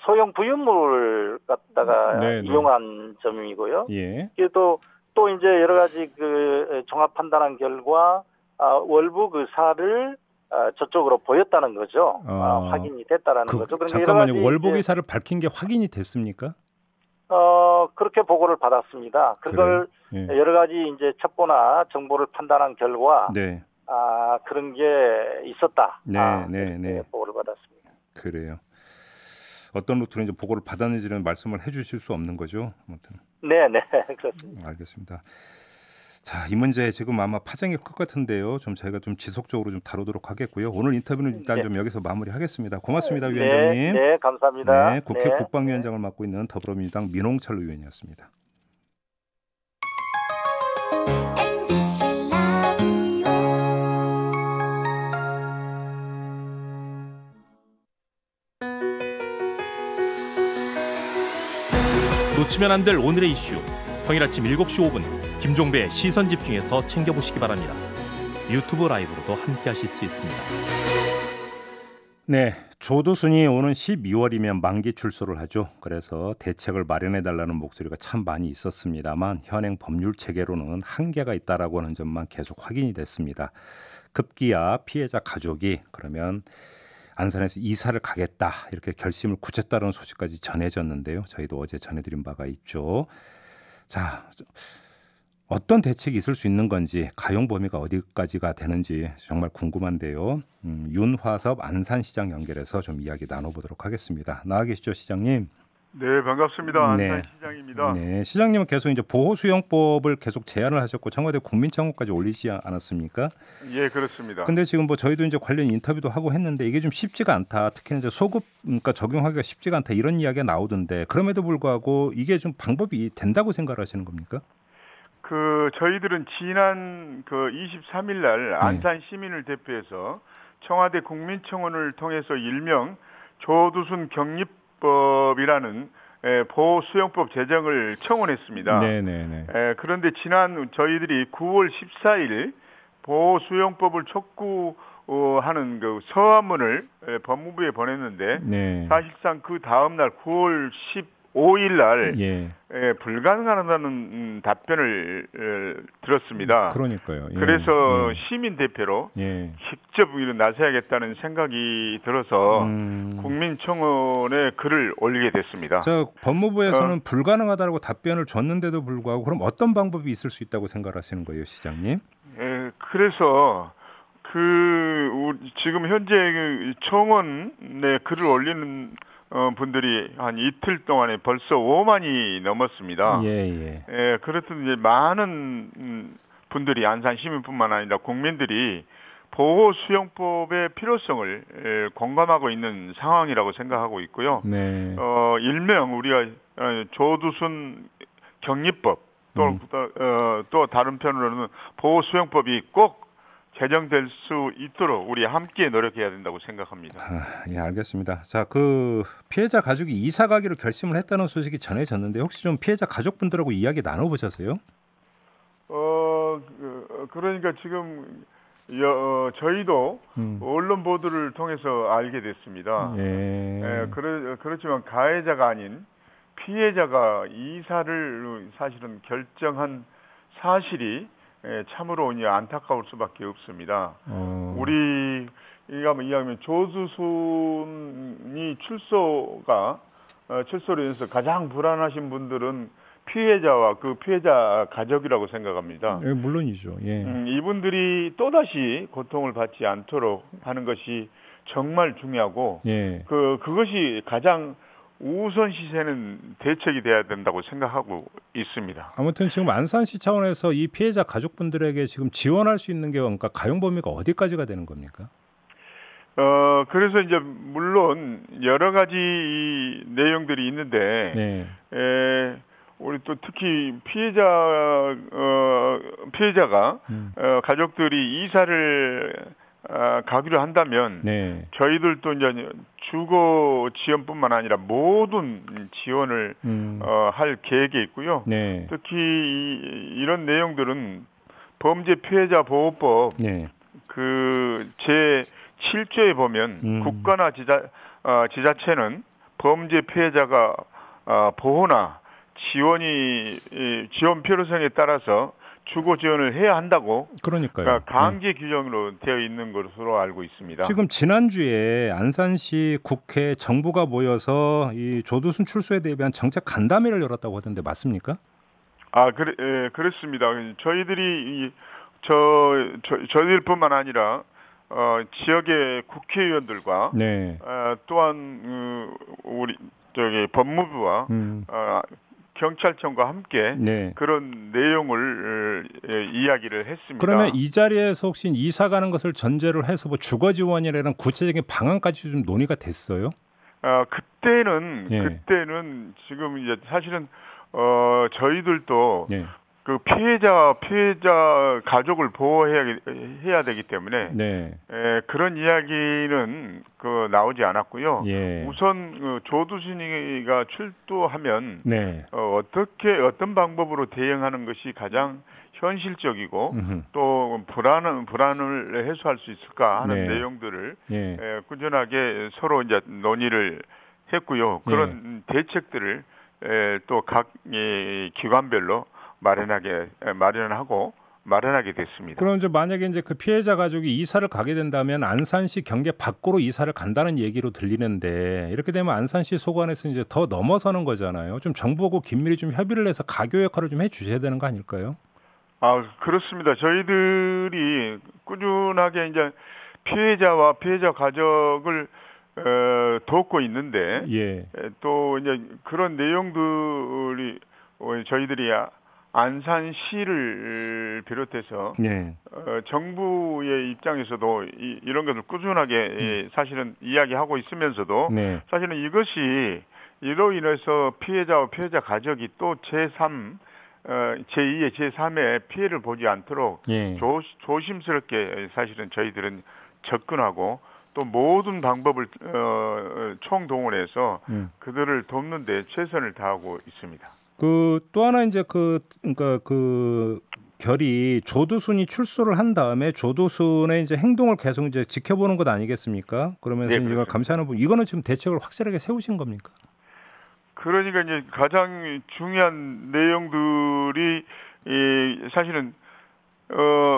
소형 부유물을 갖다가 이용한 점이고요. 예. 그래도 또 이제 여러 가지 그 종합 판단한 결과 월북 의사를 저쪽으로 보였다는 거죠. 확인이 됐다라는 거죠. 잠깐만요. 월북 의사를 밝힌 게 확인이 됐습니까? 그렇게 보고를 받았습니다. 그걸 여러 가지 이제 첩보나 정보를 판단한 결과 그런 게 있었다. 네. 보고를 받았습니다. 그래요. 어떤 루트로 이제 보고를 받았는지는 말씀을 해주실 수 없는 거죠? 아무튼. 네, 그렇습니다. 알겠습니다. 자, 이 문제 지금 아마 파장이 클 것 같은데요. 좀 저희가 좀 지속적으로 좀 다루도록 하겠고요. 오늘 인터뷰는 일단 좀 여기서 마무리하겠습니다. 고맙습니다, 위원장님. 네, 감사합니다. 네, 국회 국방위원장을 맡고 있는 더불어민주당 민홍철 의원이었습니다. 놓치면 안 될 오늘의 이슈. 평일 아침 7시 5분 김종배의 시선집중에서 챙겨보시기 바랍니다. 유튜브 라이브로도 함께하실 수 있습니다. 네, 조두순이 오는 12월이면 만기 출소를 하죠. 그래서 대책을 마련해달라는 목소리가 참 많이 있었습니다만 현행 법률 체계로는 한계가 있다라고 하는 점만 계속 확인이 됐습니다. 급기야 피해자 가족이 그러면 안산에서 이사를 가겠다 이렇게 결심을 굳혔다는 소식까지 전해졌는데요. 저희도 어제 전해드린 바가 있죠. 자, 어떤 대책이 있을 수 있는 건지 가용 범위가 어디까지가 되는지 정말 궁금한데요. 윤화섭 안산시장 연결해서 좀 이야기 나눠보도록 하겠습니다. 나와 계시죠, 시장님? 네, 반갑습니다. 안산시장입니다. 네, 시장님은 계속 이제 보호수용법을 계속 제안을 하셨고 청와대 국민청원까지 올리지 않았습니까? 예, 그렇습니다. 근데 지금 뭐 저희도 이제 관련 인터뷰도 하고 했는데 이게 좀 쉽지가 않다. 특히 이제 소급 그러니까 적용하기가 쉽지가 않다 이런 이야기가 나오던데 그럼에도 불구하고 이게 좀 방법이 된다고 생각하시는 겁니까? 저희들은 지난 23일 날 안산 시민을 대표해서 청와대 국민청원을 통해서 일명 조두순 격리법이라는 보호수용법 제정을 청원했습니다. 그런데 지난 저희들이 9월 14일 보호수용법을 촉구하는 그 서한문을 법무부에 보냈는데 사실상 그 다음 날 9월 15일 날 불가능하다는 답변을 들었습니다. 그러니까요. 그래서 시민 대표로 직접 나서야겠다는 생각이 들어서 국민청원에 글을 올리게 됐습니다. 법무부에서는 불가능하다고 답변을 줬는데도 불구하고 그럼 어떤 방법이 있을 수 있다고 생각하시는 거예요, 시장님? 그래서 지금 현재 청원에 글을 올리는 분들이 한 이틀 동안에 벌써 5만이 넘었습니다. 그렇듯 이제 많은 분들이 안산 시민뿐만 아니라 국민들이 보호 수용법의 필요성을 공감하고 있는 상황이라고 생각하고 있고요. 일명 우리가 조두순 격리법 또 다른 편으로는 보호 수용법이 꼭 제정될 수 있도록 우리 함께 노력해야 된다고 생각합니다. 알겠습니다. 자, 피해자 가족이 이사 가기로 결심을 했다는 소식이 전해졌는데 혹시 좀 피해자 가족분들하고 이야기 나눠보셨어요? 그러니까 지금 저희도 언론 보도를 통해서 알게 됐습니다. 그렇지만 가해자가 아닌 피해자가 이사를 사실은 결정한 사실이 참으로 안타까울 수밖에 없습니다. 우리가 이야기하면 조두순이 출소로 인해서 가장 불안하신 분들은 피해자와 그 피해자 가족이라고 생각합니다. 예, 물론이죠. 예. 이분들이 또다시 고통을 받지 않도록 하는 것이 정말 중요하고 예. 그것이 가장 우선시되는 대책이 돼야 된다고 생각하고 있습니다. 아무튼 지금 안산시 차원에서 이 피해자 가족분들에게 지금 지원할 수 있는 게 그러니까 가용 범위가 어디까지가 되는 겁니까? 그래서 이제 물론 여러 가지 내용들이 있는데 우리 또 특히 피해자가 가족들이 이사를 가기로 한다면 저희들도 이제 주거 지원뿐만 아니라 모든 지원을 할 계획에 있고요. 특히 이런 내용들은 범죄 피해자 보호법 그 제 7조에 보면 국가나 지자체는 범죄 피해자가 보호나 지원 필요성에 따라서 주거 지원을 해야 한다고. 그러니까요. 그러니까 강제 규정으로 되어 있는 것으로 알고 있습니다. 지금 지난주에 안산시 국회 정부가 모여서 이 조두순 출소에 대한 정책 간담회를 열었다고 하던데 맞습니까? 그렇습니다. 저희들이 저희들뿐만 아니라 지역의 국회의원들과 또한 우리 법무부와 경찰청과 함께 그런 내용을 이야기를 했습니다. 그러면 이 자리에서 혹시 이사 가는 것을 전제로 해서 뭐 주거 지원이라는 구체적인 방안까지 좀 논의가 됐어요? 그때는 지금 이제 사실은 저희들도 그 피해자 가족을 보호해야 되기 때문에 그런 이야기는 나오지 않았고요. 우선 조두순이가 출두하면 어떤 방법으로 대응하는 것이 가장 현실적이고 또 불안을 해소할 수 있을까 하는 내용들을 꾸준하게 서로 이제 논의를 했고요. 그런 대책들을 또 각 기관별로 마련하게 됐습니다. 그럼 이제 만약에 이제 그 피해자 가족이 이사를 가게 된다면 안산시 경계 밖으로 이사를 간다는 얘기로 들리는데 이렇게 되면 안산시 소관에서 이제 더 넘어서는 거잖아요. 좀 정부하고 긴밀히 좀 협의를 해서 가교 역할을 좀 해주셔야 되는 거 아닐까요? 그렇습니다. 저희들이 꾸준하게 이제 피해자와 피해자 가족을 돕고 있는데 또 이제 그런 내용들이 저희들이 안산시를 비롯해서 정부의 입장에서도 이런 것을 꾸준하게 사실은 이야기하고 있으면서도 사실은 이것이 이로 인해서 피해자와 피해자 가족이 또 제2의 제3의 피해를 보지 않도록 조심스럽게 사실은 저희들은 접근하고 또 모든 방법을 총동원해서 그들을 돕는 데 최선을 다하고 있습니다. 또 하나 이제 그러니까 결이 조두순이 출소를 한 다음에 조두순의 이제 행동을 계속 이제 지켜보는 것 아니겠습니까? 그러면서 이걸 감시하는 부분, 이거는 지금 대책을 확실하게 세우신 겁니까? 그러니까 이제 가장 중요한 내용들이 사실은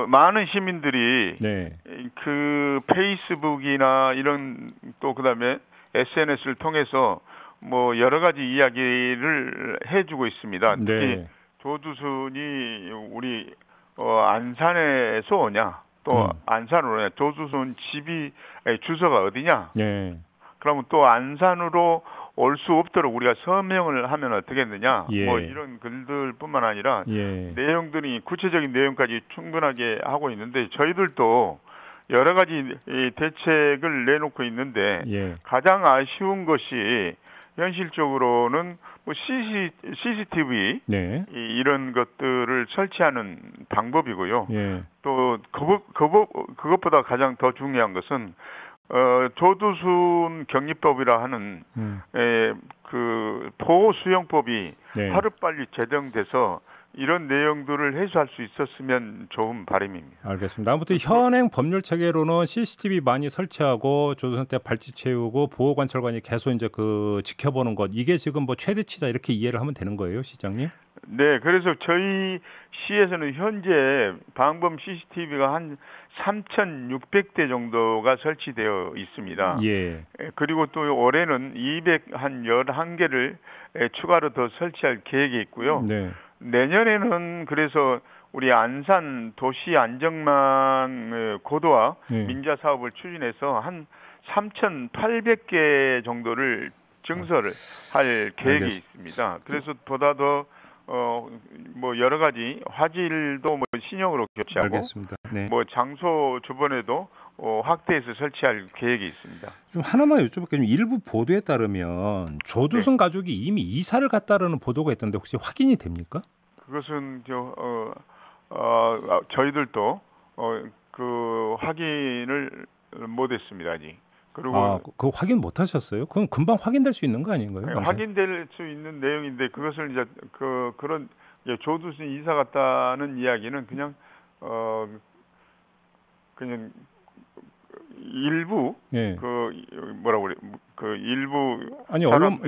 많은 시민들이 그 페이스북이나 이런 또 그다음에 SNS를 통해서 뭐 여러 가지 이야기를 해주고 있습니다. 특히 조두순이 우리 안산에서 오냐, 또 안산으로 오냐, 조두순 주소가 어디냐. 그러면 또 안산으로 올 수 없도록 우리가 서명을 하면 어떻겠느냐. 뭐 이런 글들뿐만 아니라 내용들이 구체적인 내용까지 충분하게 하고 있는데 저희들도 여러 가지 대책을 내놓고 있는데 가장 아쉬운 것이 현실적으로는 뭐 CCTV 이런 것들을 설치하는 방법이고요. 또 그것보다 가장 더 중요한 것은 조두순 격리법이라 하는 그 보호 수용법이 하루빨리 제정돼서 이런 내용들을 해소할 수 있었으면 좋은 바람입니다. 알겠습니다. 아무튼 현행 법률 체계로는 CCTV 많이 설치하고 조두순 때 발찌 채우고 보호관찰관이 계속 이제 지켜보는 것, 이게 지금 뭐 최대치다 이렇게 이해를 하면 되는 거예요, 시장님? 네, 그래서 저희 시에서는 현재 방범 CCTV가 한 3,600대 정도가 설치되어 있습니다. 예. 그리고 또 올해는 211개를 추가로 더 설치할 계획이 있고요. 네. 내년에는 그래서 우리 안산 도시 안정망 고도화 네. 민자 사업을 추진해서 한 3,800개 정도를 증설을 할 계획이 있습니다. 그래서 보다 더 뭐 여러 가지 화질도 뭐 신형으로 교체하고 알겠습니다. 네. 뭐 장소 주변에도 확대해서 설치할 계획이 있습니다. 좀 하나만 여쭤볼게요. 일부 보도에 따르면 조두순 가족이 이미 이사를 갔다라는 보도가 있던데 혹시 확인이 됩니까? 그것은 저희들도 그 확인을 못했습니다 아직. 그리고 그 확인 못 하셨어요? 그럼 금방 확인될 수 있는 거 아닌가요? 네, 확인될 수 있는 내용인데 그것을 이제 그런 조두순 이사 갔다는 이야기는 그냥 일부 예. 일부 아니 언론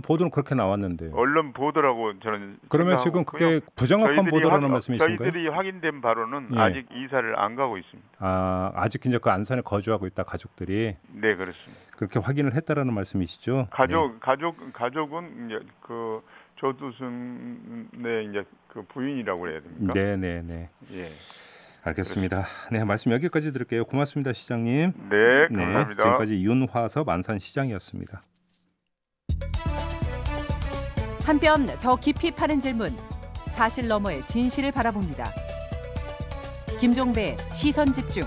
보도는 그렇게 나왔는데요. 언론 보도라고 저는 그러면 지금 그게 부정확한 보도라는 말씀이신가요? 저희들이 확인된 바로는 예. 아직 이사를 안 가고 있습니다. 아직 이제 그 안산에 거주하고 있다 가족들이. 네, 그렇습니다. 그렇게 확인을 했다라는 말씀이시죠? 가족은 이제 그 조두순의 이제 그 부인이라고 해야 됩니까? 네. 예. 알겠습니다. 네, 말씀 여기까지 드릴게요. 고맙습니다, 시장님. 네, 감사합니다. 지금까지 윤화섭 안산시장이었습니다. 한편 더 깊이 파는 질문, 사실 너머의 진실을 바라봅니다. 김종배 시선집중.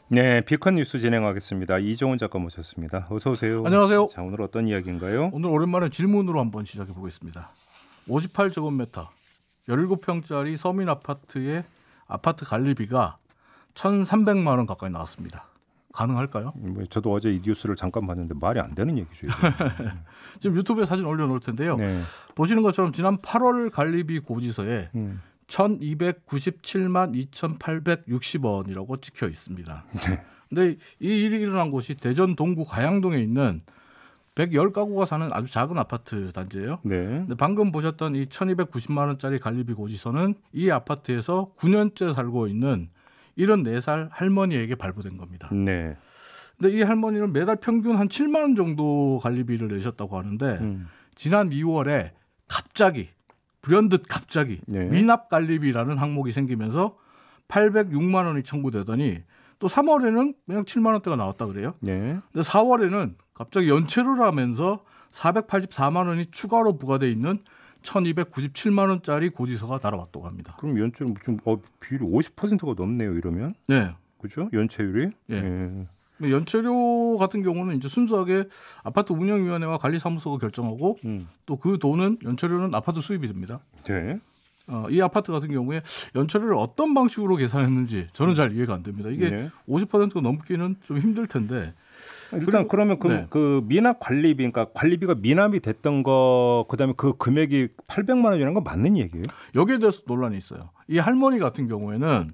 네, 비컨 뉴스 진행하겠습니다. 이정훈 작가 모셨습니다. 어서 오세요. 안녕하세요. 자, 오늘 어떤 이야기인가요? 오늘 오랜만에 질문으로 한번 시작해 보겠습니다. 58제곱미터 17평짜리 서민 아파트의 아파트 관리비가 1,300만 원 가까이 나왔습니다. 가능할까요? 저도 어제 이 뉴스를 잠깐 봤는데 말이 안 되는 얘기죠. 지금 유튜브에 사진 올려놓을 텐데요. 네. 보시는 것처럼 지난 8월 관리비 고지서에 1,297만 2,860원이라고 찍혀 있습니다. 네. 근데 이 일이 일어난 곳이 대전 동구 가양동에 있는 110가구가 사는 아주 작은 아파트 단지예요. 네. 근데 방금 보셨던 이 1,290만 원짜리 관리비 고지서는 이 아파트에서 9년째 살고 있는 74살 할머니에게 발부된 겁니다. 네. 근데 이 할머니는 매달 평균 한 7만 원 정도 관리비를 내셨다고 하는데 지난 2월에 갑자기 불현듯 갑자기 미납 관리비라는 항목이 생기면서 806만 원이 청구되더니 또 3월에는 그냥 7만 원대가 나왔다 그래요. 네. 근데 4월에는 갑자기 연체를 하면서 484만 원이 추가로 부과돼 있는 1,297만 원짜리 고지서가 달아왔다고 합니다. 그럼 연체율 좀 비율이 50%가 넘네요. 이러면. 네. 그렇죠? 연체율이. 예. 연체료 같은 경우는 이제 순수하게 아파트 운영위원회와 관리사무소가 결정하고 또 그 돈은 연체료는 아파트 수입이 됩니다. 네. 이 아파트 같은 경우에 연체료를 어떤 방식으로 계산했는지 저는 잘 이해가 안 됩니다. 이게 50%가 넘기는 좀 힘들 텐데. 일단 그러면 그 미납 관리비, 그러니까 관리비가 미납이 됐던 거, 그다음에 그 금액이 800만 원이라는 건 맞는 얘기예요? 여기에 대해서 논란이 있어요. 이 할머니 같은 경우에는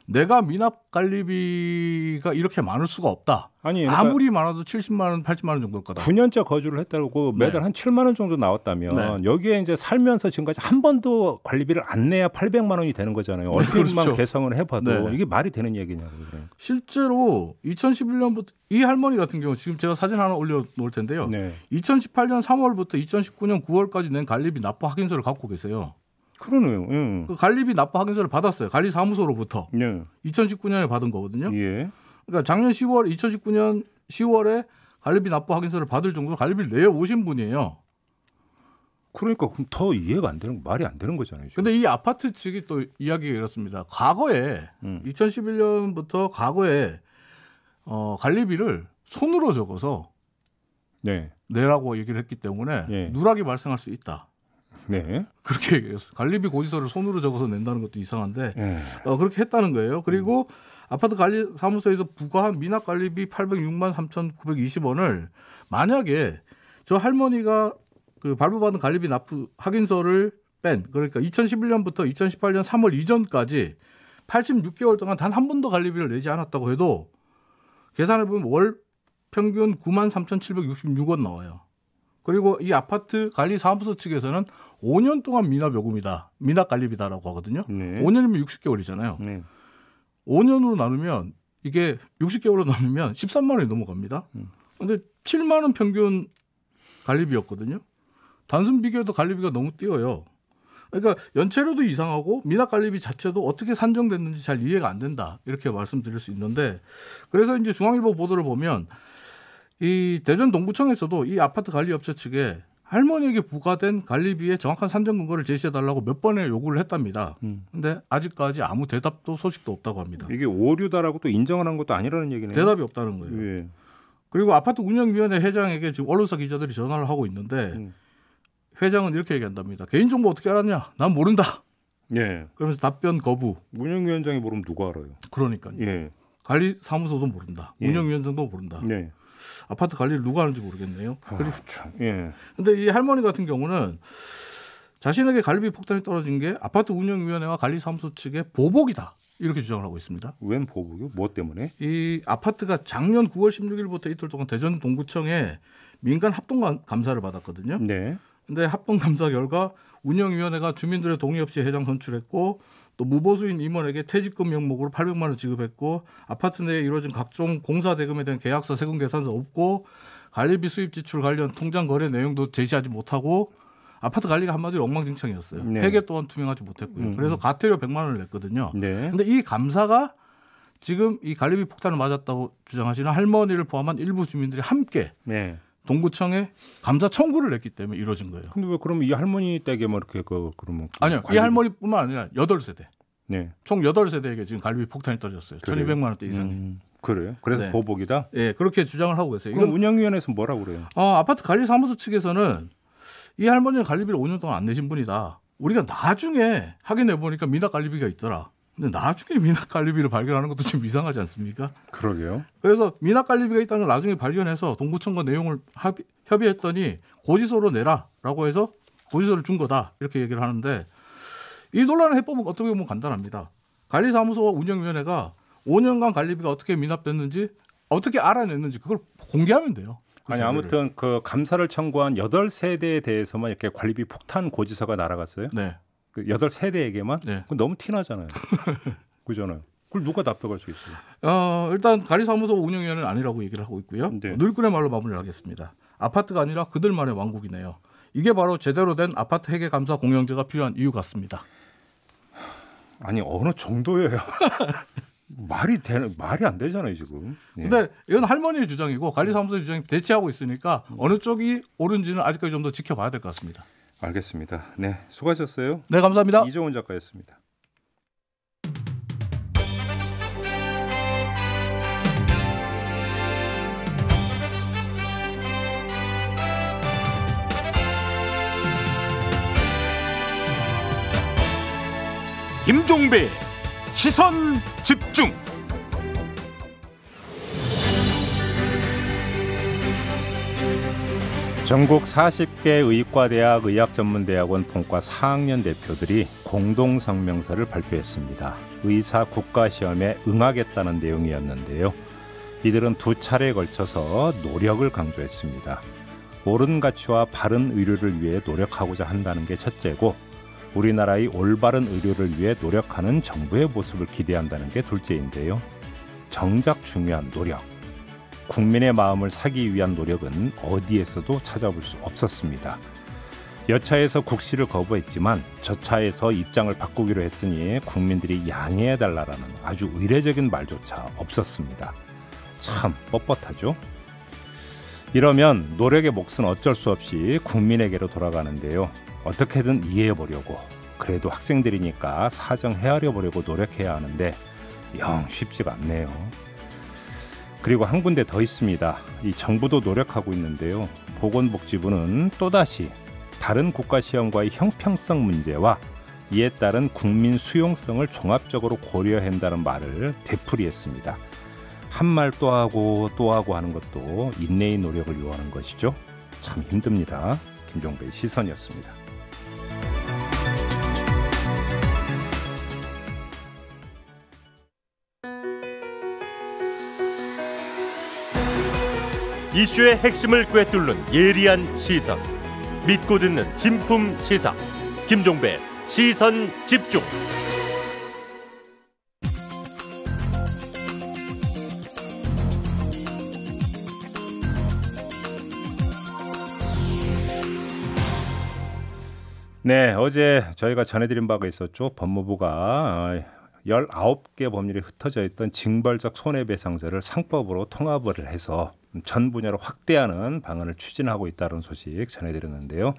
내가 미납 관리비가 이렇게 많을 수가 없다. 그러니까 아무리 많아도 70만 원, 80만 원 정도일 거다. 9년째 거주를 했다고 매달 한 7만 원 정도 나왔다면 여기에 이제 살면서 지금까지 한 번도 관리비를 안 내야 800만 원이 되는 거잖아요. 얼핏만 계산을 해봐도 이게 말이 되는 얘기냐고요. 실제로 2011년부터 이 할머니 같은 경우 지금 제가 사진 하나 올려놓을 텐데요. 2018년 3월부터 2019년 9월까지 낸 관리비 납부 확인서를 갖고 계세요. 그러네요. 그 관리비 납부 확인서를 받았어요. 관리사무소로부터. 2019년에 받은 거거든요. 그러니까 작년 2019년 10월에 관리비 납부 확인서를 받을 정도로 관리비를 내오신 분이에요. 그러니까 그럼 더 이해가 안 되는, 말이 안 되는 거잖아요. 그런데 이 아파트 측이 또 이야기가 이렇습니다. 과거에 2011년부터 과거에 관리비를 손으로 적어서 내라고 얘기를 했기 때문에 누락이 발생할 수 있다. 그렇게 얘기했어요. 관리비 고지서를 손으로 적어서 낸다는 것도 이상한데 그렇게 했다는 거예요. 그리고 아파트 관리사무소에서 부과한 미납 관리비 806만 3,920원을 만약에 저 할머니가 그 발부받은 관리비 납부 확인서를 뺀, 그러니까 2011년부터 2018년 3월 이전까지 86개월 동안 단 한 번도 관리비를 내지 않았다고 해도 계산해보면 월 평균 93,766원 나와요. 그리고 이 아파트 관리사무소 측에서는 5년 동안 미납요금이다. 미납관리비다라고 하거든요. 네. 5년이면 60개월이잖아요. 네. 5년으로 나누면 이게 60개월로 나누면 13만 원이 넘어갑니다. 근데 7만 원 평균 관리비였거든요. 단순 비교해도 관리비가 너무 뛰어요. 그러니까 연체료도 이상하고 미납관리비 자체도 어떻게 산정됐는지 잘 이해가 안 된다. 이렇게 말씀드릴 수 있는데 그래서 이제 중앙일보 보도를 보면 이 대전 동구청에서도 이 아파트 관리업체 측에 할머니에게 부과된 관리비의 정확한 산정 근거를 제시해달라고 몇 번의 요구를 했답니다. 근데 아직까지 아무 대답도 소식도 없다고 합니다. 이게 오류다라고 또 인정을 한 것도 아니라는 얘기네요. 대답이 없다는 거예요. 예. 그리고 아파트 운영위원회 회장에게 지금 언론사 기자들이 전화를 하고 있는데 회장은 이렇게 얘기한답니다. 개인정보 어떻게 알았냐? 난 모른다. 예. 그러면서 답변 거부. 운영위원장이 모르면 누가 알아요? 그러니까요. 예. 관리사무소도 모른다. 예. 운영위원장도 모른다. 네. 아파트 관리를 누가 하는지 모르겠네요. 그리고 참. 예. 근데 이 할머니 같은 경우는 자신에게 관리비 폭탄이 떨어진 게 아파트 운영위원회와 관리사무소 측의 보복이다. 이렇게 주장을 하고 있습니다. 웬 보복이요? 뭐 때문에? 이 아파트가 작년 9월 16일부터 이틀 동안 대전 동구청에 민간 합동 감사를 받았거든요. 네. 근데 합동 감사 결과 운영위원회가 주민들의 동의 없이 회장 선출했고 또 무보수인 임원에게 퇴직금 명목으로 800만 원 지급했고 아파트 내에 이루어진 각종 공사 대금에 대한 계약서 세금 계산서 없고 관리비 수입 지출 관련 통장 거래 내용도 제시하지 못하고 아파트 관리가 한마디로 엉망진창이었어요. 네. 회계 또한 투명하지 못했고요. 그래서 과태료 100만 원을 냈거든요. 네. 근데 이 감사가 지금 이 관리비 폭탄을 맞았다고 주장하시는 할머니를 포함한 일부 주민들이 함께 네. 동구청에 감사 청구를 냈기 때문에 이루어진 거예요. 근데 왜 그러면 이 할머니 댁에만 이렇게 그러면 아니요. 관리비... 이 할머니뿐만 아니라 8세대. 네. 총 8세대에게 지금 관리비 폭탄이 떨어졌어요. 1,200만 원대 이상이. 그래요? 그래서 네. 보복이다? 네, 그렇게 주장을 하고 계세요. 그럼 운영위원회에서 뭐라고 그래요? 아파트 관리사무소 측에서는 이 할머니는 관리비를 5년 동안 안 내신 분이다. 우리가 나중에 확인해 보니까 미납관리비가 있더라. 근데 나중에 미납관리비를 발견하는 것도 좀 이상하지 않습니까? 그러게요. 그래서 미납관리비가 있다는 걸 나중에 발견해서 동구청과 내용을 협의했더니 고지서로 내라라고 해서 고지서를 준 거다. 이렇게 얘기를 하는데 이 논란의 해법은 어떻게 보면 간단합니다. 관리사무소와 운영위원회가 5년간 관리비가 어떻게 미납됐는지 어떻게 알아냈는지 그걸 공개하면 돼요. 아니 아무튼 그 감사를 청구한 8세대에 대해서만 이렇게 관리비 폭탄 고지서가 날아갔어요? 네. 그 8세대에게만? 네. 그건 너무 티나잖아요. 그잖아요. 그걸 누가 납득할 수 있어요? 일단 관리사무소 운영위원회는 아니라고 얘기를 하고 있고요. 네. 누리꾼의 말로 마무리를 하겠습니다. 아파트가 아니라 그들만의 왕국이네요. 이게 바로 제대로 된 아파트 회계 감사 공영제가 필요한 이유 같습니다. 아니 어느 정도예요? 말이 안 되잖아요 지금. 예. 근데 이건 할머니의 주장이고 관리사무소의 주장이 대치하고 있으니까 어느 쪽이 옳은지는 아직까지 좀 더 지켜봐야 될 것 같습니다. 알겠습니다. 네, 수고하셨어요. 네, 감사합니다. 이정훈 작가였습니다. 김종배 시선 집중. 전국 40개 의과대학 의학전문대학원 본과 4학년 대표들이 공동성명서를 발표했습니다. 의사 국가시험에 응하겠다는 내용이었는데요. 이들은 두 차례에 걸쳐서 노력을 강조했습니다. 옳은 가치와 바른 의료를 위해 노력하고자 한다는 게 첫째고 우리나라의 올바른 의료를 위해 노력하는 정부의 모습을 기대한다는 게 둘째인데요. 정작 중요한 노력. 국민의 마음을 사기 위한 노력은 어디에서도 찾아볼 수 없었습니다. 여차에서 국시를 거부했지만 저차에서 입장을 바꾸기로 했으니 국민들이 양해해달라는 아주 의례적인 말조차 없었습니다. 참 뻣뻣하죠? 이러면 노력의 몫은 어쩔 수 없이 국민에게로 돌아가는데요. 어떻게든 이해해보려고 그래도 학생들이니까 사정 헤아려보려고 노력해야 하는데 영 쉽지가 않네요. 그리고 한 군데 더 있습니다. 이 정부도 노력하고 있는데요. 보건복지부는 또다시 다른 국가시험과의 형평성 문제와 이에 따른 국민 수용성을 종합적으로 고려해야 한다는 말을 되풀이했습니다. 한 말 또 하고 하는 것도 인내의 노력을 요하는 것이죠. 참 힘듭니다. 김종배의 시선이었습니다. 이슈의 핵심을 꿰뚫는 예리한 시선, 믿고 듣는 진품 시사 김종배 시선 집중. 네, 어제 저희가 전해드린 바가 있었죠. 법무부가 19개 법률이 흩어져 있던 징벌적 손해배상제를 상법으로 통합을 해서 전 분야로 확대하는 방안을 추진하고 있다는 소식 전해드렸는데요.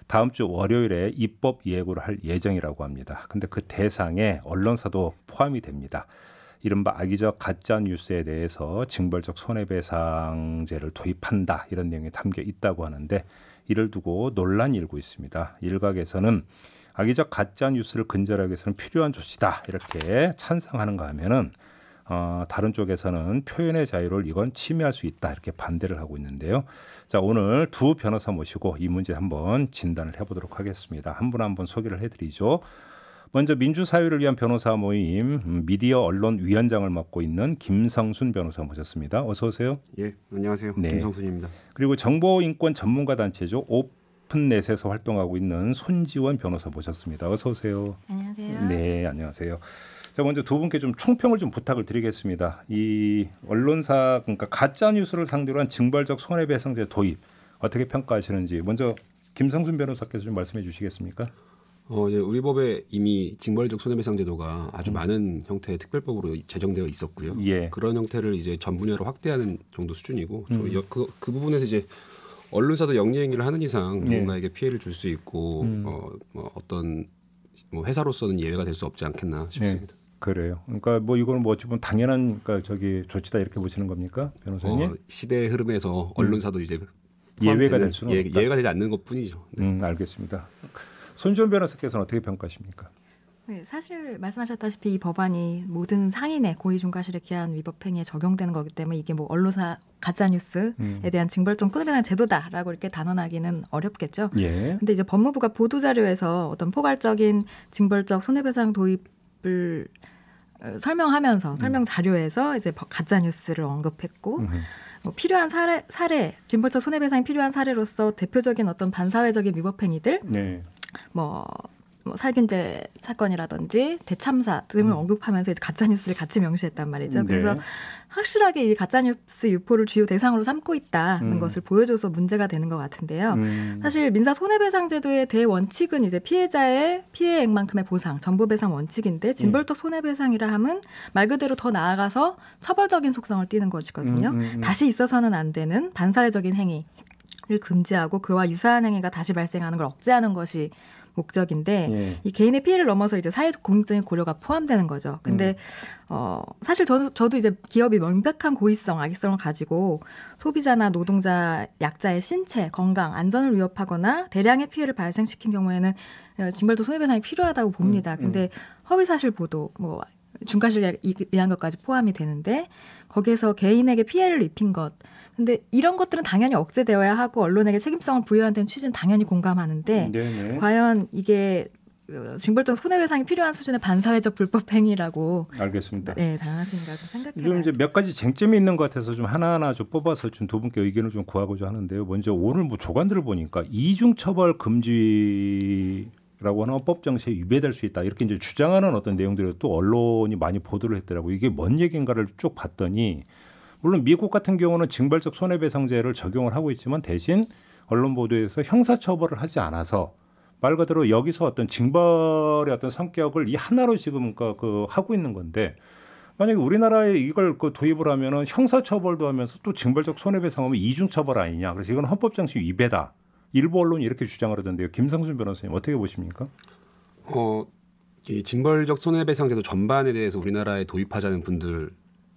다음 주 월요일에 입법 예고를 할 예정이라고 합니다. 근데 그 대상에 언론사도 포함이 됩니다. 이른바 악의적 가짜 뉴스에 대해서 징벌적 손해배상제를 도입한다, 이런 내용이 담겨 있다고 하는데, 이를 두고 논란이 일고 있습니다. 일각에서는 악의적 가짜 뉴스를 근절하기 위해서는 필요한 조치다, 이렇게 찬성하는가 하면은 다른 쪽에서는 표현의 자유를 이건 침해할 수 있다, 이렇게 반대를 하고 있는데요. 자, 오늘 두 변호사 모시고 이 문제 한번 진단을 해보도록 하겠습니다. 한 분 한 분 소개를 해드리죠. 먼저 민주사회를 위한 변호사 모임 미디어 언론위원장을 맡고 있는 김성순 변호사 모셨습니다. 어서 오세요. 예, 안녕하세요. 네. 김성순입니다. 그리고 정보인권 전문가 단체죠. 오픈넷에서 활동하고 있는 손지원 변호사 모셨습니다. 어서 오세요. 안녕하세요. 네, 안녕하세요. 자, 먼저 두 분께 좀 총평을 좀 부탁을 드리겠습니다. 이 언론사, 그러니까 가짜 뉴스를 상대로 한 징벌적 손해배상제 도입 어떻게 평가하시는지 먼저 김성순 변호사께서 좀 말씀해 주시겠습니까? 이제 우리 법에 이미 징벌적 손해배상 제도가 아주 많은 형태의 특별법으로 제정되어 있었고요. 예. 그런 형태를 이제 전 분야로 확대하는 정도 수준이고, 그 부분에서 이제 언론사도 영리행위를 하는 이상 누군가에게 피해를 줄 수 있고 어떤 회사로서는 예외가 될 수 없지 않겠나 싶습니다. 그래요. 그러니까 뭐 이거는 뭐 어찌 보면 당연한 조치다, 이렇게 보시는 겁니까, 변호사님? 시대의 흐름에서 언론사도 이제 예외가 될 수는 없다. 예외가 되지 않는 것뿐이죠. 네. 알겠습니다. 손지원 변호사께서는 어떻게 평가하십니까? 네, 사실 말씀하셨다시피 이 법안이 모든 상인의 고의중과실에 기한 위법행위에 적용되는 거기 때문에 이게 뭐 언론사 가짜뉴스에 대한 징벌적 손해배상 제도다라고 이렇게 단언하기는 어렵겠죠. 예. 근데 이제 법무부가 보도자료에서 어떤 포괄적인 징벌적 손해배상 도입을 설명하면서 설명 자료에서 이제 가짜뉴스를 언급했고 뭐 필요한 사례, 징벌적 손해배상이 필요한 사례로서 대표적인 어떤 반사회적인 위법행위들, 네. 뭐 살균제 사건이라든지 대참사 등을 언급하면서 이제 가짜뉴스를 같이 명시했단 말이죠. 그래서 확실하게 이 가짜뉴스 유포를 주요 대상으로 삼고 있다는 것을 보여줘서 문제가 되는 것 같은데요. 사실 민사 손해배상제도의 대원칙은 이제 피해자의 피해액만큼의 보상, 전부배상 원칙인데 징벌적 손해배상이라 함은 말 그대로 더 나아가서 처벌적인 속성을 띠는 것이거든요. 다시 있어서는 안 되는 반사회적인 행위를 금지하고 그와 유사한 행위가 다시 발생하는 걸 억제하는 것이 목적인데 이 개인의 피해를 넘어서 이제 사회적 공익적인 고려가 포함되는 거죠. 근데 사실 저도 이제 기업이 명백한 고의성, 악의성을 가지고 소비자나 노동자, 약자의 신체, 건강, 안전을 위협하거나 대량의 피해를 발생시킨 경우에는 징벌적 손해배상이 필요하다고 봅니다. 근데 허위사실 보도, 뭐 중과실에 의한 것까지 포함이 되는데 거기에서 개인에게 피해를 입힌 것. 근데 이런 것들은 당연히 억제되어야 하고 언론에게 책임성을 부여하는 데는 취지는 당연히 공감하는데 과연 이게 징벌적 손해배상이 필요한 수준의 반사회적 불법 행위라고 알겠습니다. 네, 당하신가 좀 생각해봐요. 좀 이제 몇 가지 쟁점이 있는 것 같아서 좀 하나하나 좀 뽑아서 좀 두 분께 의견을 좀 구하고자 하는데요. 먼저 오늘 뭐 조간들을 보니까 이중처벌 금지라고 하는 헌법 정신에 위배될 수 있다, 이렇게 이제 주장하는 어떤 내용들을 또 언론이 많이 보도를 했더라고요. 이게 뭔 얘기인가를 쭉 봤더니 물론 미국 같은 경우는 징벌적 손해배상제를 적용을 하고 있지만 대신 언론 보도에서 형사처벌을 하지 않아서 말 그대로 여기서 어떤 징벌의 어떤 성격을 이 하나로 지금 하고 있는 건데, 만약에 우리나라에 이걸 도입을 하면은 형사처벌도 하면서 또 징벌적 손해배상하면 이중처벌 아니냐. 그래서 이건 헌법 정신 위배다. 일부 언론이 이렇게 주장을 하던데요. 김성순 변호사님 어떻게 보십니까? 이 징벌적 손해배상제도 전반에 대해서 우리나라에 도입하자는 분들,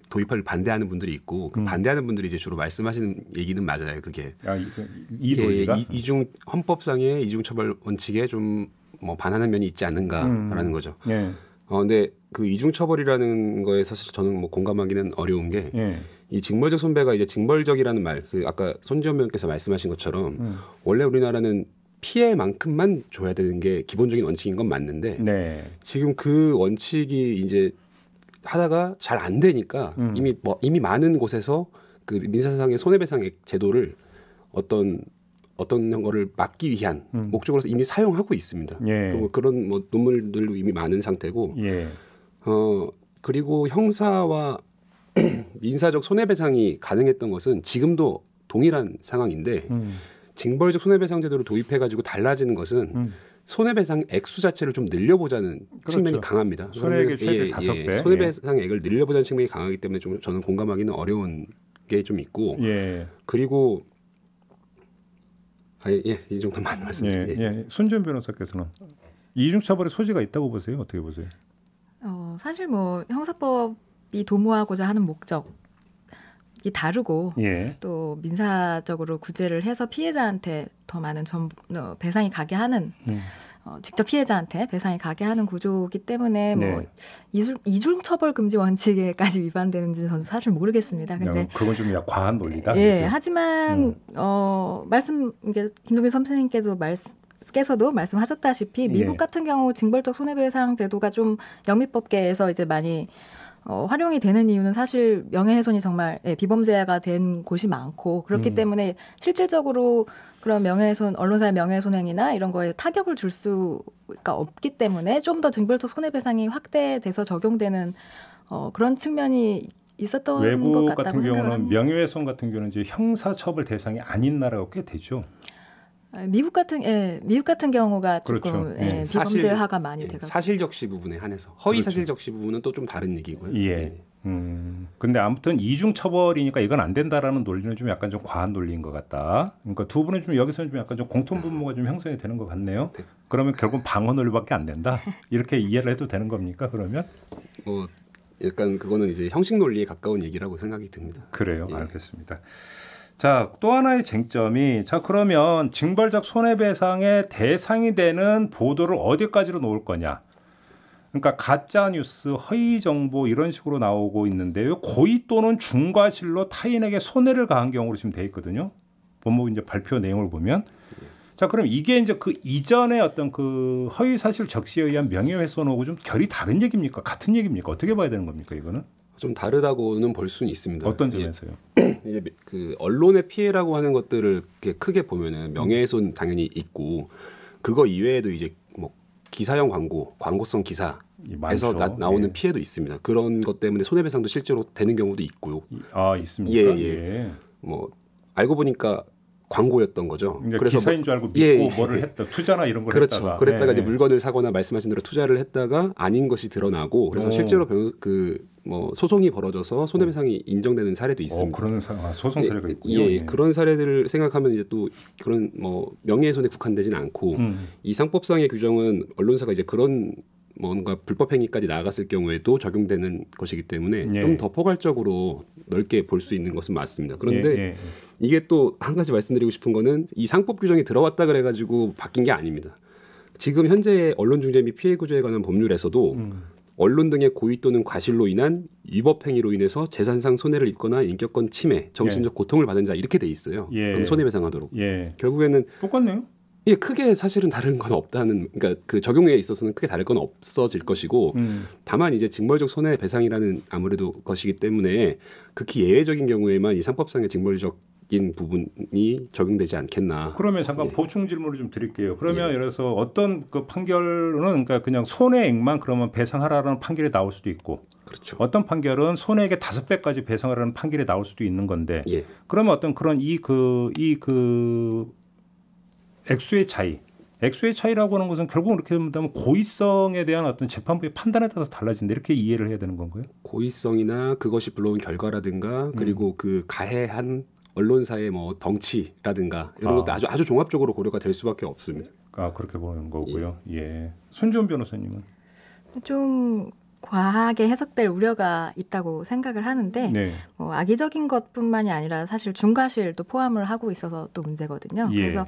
도입을 반대하는 분들이 있고 그 반대하는 분들이 이제 주로 말씀하시는 얘기는 맞아요. 그게 이중 헌법상의 이중처벌 원칙에 좀 뭐 반하는 면이 있지 않는가라는 거죠. 근데 그 이중처벌이라는 거에 사실 저는 뭐 공감하기는 어려운 게 이 징벌적 손배가 이제 징벌적이라는 말, 그 아까 손지원 의원께서 말씀하신 것처럼 원래 우리나라는 피해만큼만 줘야 되는 게 기본적인 원칙인 건 맞는데 지금 그 원칙이 이제 하다가 잘 안 되니까 이미 많은 곳에서 그 민사상의 손해배상액 제도를 어떤 거를 막기 위한 목적으로서 이미 사용하고 있습니다. 예. 그런 뭐 논문들도 이미 많은 상태고, 예. 그리고 형사와 민사적 손해배상이 가능했던 것은 지금도 동일한 상황인데 징벌적 손해배상 제도를 도입해가지고 달라지는 것은 손해배상 액수 자체를 좀 늘려보자는 그렇죠. 측면이 강합니다. 손해액의 최대 5배. 손해배상액을 늘려보자는 측면이 강하기 때문에 좀 저는 공감하기는 어려운 게 좀 있고, 예. 그리고 이 정도만 말씀드릴게요. 예. 손지은 변호사께서는 이중처벌의 소지가 있다고 보세요? 어떻게 보세요? 사실 뭐 형사법이 도모하고자 하는 목적이 다르고 예. 또 민사적으로 구제를 해서 피해자한테 더 많은 배상이 가게 하는 직접 피해자한테 배상이 가게 하는 구조이기 때문에 네. 뭐 이중처벌 금지 원칙에까지 위반되는지는 저는 사실 모르겠습니다. 근데 그건 좀 과한 논리다. 예, 하지만 이게 김종빈 선생님께도 께서도 말씀하셨다시피 미국 예. 같은 경우 징벌적 손해배상 제도가 좀 영미법계에서 이제 많이 활용이 되는 이유는 사실 명예훼손이 정말 비범죄가 된 곳이 많고 그렇기 때문에 실질적으로 그런 명예훼손, 언론사의 명예훼손행위나 이런 거에 타격을 줄 수가 없기 때문에 좀 더 징벌적 손해배상이 확대돼서 적용되는 그런 측면이 있었던 것 같다고 외국 같은 경우는 명예훼손 같은 경우는 이제 형사처벌 대상이 아닌 나라가 꽤 되죠. 미국 같은 경우가 그렇죠. 조금 비범죄화가 많이 되고 사실적시 부분에 한해서 허위 그렇죠. 사실적시 부분은 또 좀 다른 얘기고요. 예. 근데 아무튼 이중 처벌이니까 이건 안 된다라는 논리는 좀 약간 좀 과한 논리인 것 같다. 그러니까 두 분은 좀 여기서는 좀 약간 좀 공통 분모가 좀 형성이 되는 것 같네요. 네. 그러면 결국 방어 논리밖에 안 된다. 이렇게 이해를 해도 되는 겁니까? 그러면? 약간 그거는 이제 형식 논리에 가까운 얘기라고 생각이 듭니다. 그래요. 예. 알겠습니다. 자, 또 하나의 쟁점이 그러면 징벌적 손해배상의 대상이 되는 보도를 어디까지로 놓을 거냐. 그러니까 가짜 뉴스, 허위 정보 이런 식으로 나오고 있는데요. 고의 또는 중과실로 타인에게 손해를 가한 경우로 지금 돼 있거든요. 법무부 이제 발표 내용을 보면. 자, 그럼 이게 이제 그 이전에 어떤 그 허위 사실 적시에 의한 명예훼손하고 좀 결이 다른 얘기입니까? 같은 얘기입니까? 어떻게 봐야 되는 겁니까, 이거는? 좀 다르다고는 볼 수는 있습니다. 어떤 점에서요? 이제 그 언론의 피해라고 하는 것들을 이렇게 크게 보면은 명예훼손 당연히 있고 그거 이외에도 이제 뭐 기사형 광고성 기사에서 나오는 예. 피해도 있습니다. 그런 것 때문에 손해배상도 실제로 되는 경우도 있고요. 있습니까? 예. 뭐 알고 보니까 광고였던 거죠. 그러니까 그래서 기사인 줄 알고 믿고 뭐를 했다. 투자나 이런 걸 그렇죠. 했다가. 그랬다가 이제 물건을 사거나 말씀하신 대로 투자를 했다가 아닌 것이 드러나고 그래서 실제로 소송이 벌어져서 손해배상이 인정되는 사례도 있습니다. 그런 소송 사례가 있군요. 예, 그런 사례들을 생각하면 이제 또 그런 명예훼손에 국한되지는 않고 이 상법상의 규정은 언론사가 이제 그런 뭔가 불법 행위까지 나아갔을 경우에도 적용되는 것이기 때문에 좀 더 포괄적으로 넓게 볼 수 있는 것은 맞습니다. 그런데 이게 또 한 가지 말씀드리고 싶은 거는 이 상법 규정이 들어왔다 그래가지고 바뀐 게 아닙니다. 지금 현재 언론중재 및 피해구제에 관한 법률에서도 언론 등의 고의 또는 과실로 인한 위법 행위로 인해서 재산상 손해를 입거나 인격권 침해, 정신적 고통을 받은 자 이렇게 돼 있어요. 그럼 손해배상하도록. 결국에는 똑같네요. 크게 사실은 다른 건 없다는, 그러니까 그 적용에 있어서는 크게 다를 건 없어질 것이고, 다만 이제 징벌적 손해배상이라는 아무래도 것이기 때문에 극히 예외적인 경우에만 이 상법상의 징벌적인 부분이 적용되지 않겠나. 그러면 잠깐 보충 질문을 좀 드릴게요. 그러면 예를 들어서 어떤 그 판결은 그러니까 그냥 손해액만 그러면 배상하라는 판결이 나올 수도 있고, 그렇죠. 어떤 판결은 손해액의 5배까지 배상하라는 판결이 나올 수도 있는 건데, 그러면 어떤 그런 액수의 차이라고 하는 것은 결국 이렇게 된다면 고의성에 대한 어떤 재판부의 판단에 따라서 달라진다 이렇게 이해를 해야 되는 건가요? 고의성이나 그것이 불러온 결과라든가 그리고 그 가해한 언론사의 덩치라든가 이런 것도 아주 종합적으로 고려가 될 수밖에 없습니다. 그렇게 보는 거고요. 예. 손지은 변호사님은 좀 과하게 해석될 우려가 있다고 생각을 하는데 악의적인 것뿐만이 아니라 사실 중과실도 포함을 하고 있어서 또 문제거든요. 그래서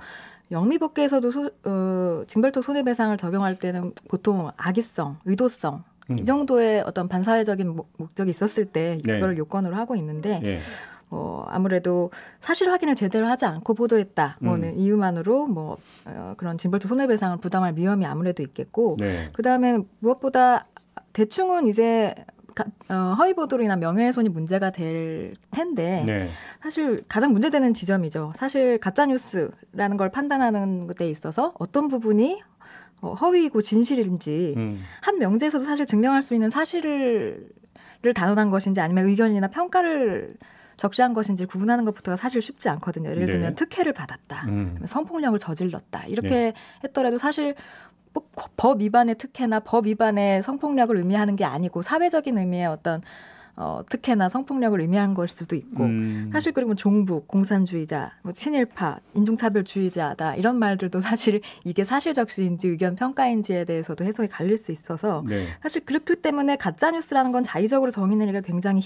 영미법계에서도 징벌적 손해배상을 적용할 때는 보통 악의성, 의도성 이 정도의 어떤 반사회적인 목적이 있었을 때 그걸 요건으로 하고 있는데 아무래도 사실 확인을 제대로 하지 않고 보도했다 이유만으로 그런 징벌적 손해배상을 부담할 위험이 아무래도 있겠고 그다음에 무엇보다 대충은 이제 허위 보도로 인한 명예훼손이 문제가 될 텐데 네. 사실 가장 문제되는 지점이죠. 사실 가짜 뉴스라는 걸 판단하는 데 있어서 어떤 부분이 허위이고 진실인지 한 명제에서도 사실 증명할 수 있는 사실을 단언한 것인지 아니면 의견이나 평가를 적시한 것인지 구분하는 것부터가 사실 쉽지 않거든요. 예를 들면 네. 특혜를 받았다, 성폭력을 저질렀다 이렇게 네. 했더라도 사실 법 위반의 특혜나 법 위반의 성폭력을 의미하는 게 아니고 사회적인 의미의 어떤 특혜나 성폭력을 의미한 걸 수도 있고 사실 그리고 종북, 공산주의자, 뭐 친일파, 인종차별주의자다 이런 말들도 사실 이게 사실적시인지 의견 평가인지에 대해서도 해석이 갈릴 수 있어서 네. 사실 그렇기 때문에 가짜뉴스라는 건 자의적으로 정의내기가 굉장히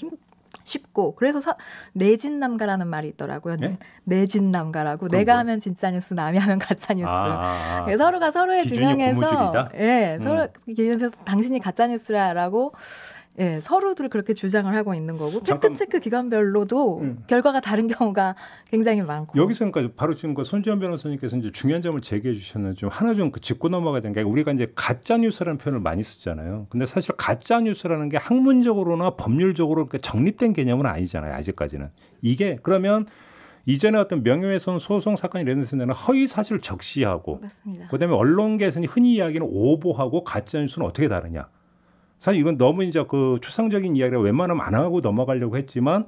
쉽고 그래서 내진남가라는 말이 있더라고요. 네? 내진남가라고 내가 하면 진짜 뉴스, 남이 하면 가짜 뉴스. 서로가 서로의 진영에서 서로 기준에서 당신이 가짜 뉴스라고 예, 서로들 그렇게 주장을 하고 있는 거고 팩트체크 기관별로도 결과가 다른 경우가 굉장히 많고 여기서 그러니까 바로 지금 그 손지현 변호사님께서 이제 중요한 점을 제기해 주셨는데 좀 하나 좀 짚고 넘어가야 되는 게 우리가 이제 가짜 뉴스라는 표현을 많이 쓰잖아요. 근데 사실 가짜 뉴스라는 게 학문적으로나 법률적으로 정립된 개념은 아니잖아요. 아직까지는 이게 그러면 이전에 어떤 명예훼손 소송 사건이 내는 허위 사실을 적시하고 맞습니다. 그다음에 언론계에서 흔히 이야기하는 오보하고 가짜 뉴스는 어떻게 다르냐? 사실 이건 너무 이제 그 추상적인 이야기를 웬만하면 안 하고 넘어가려고 했지만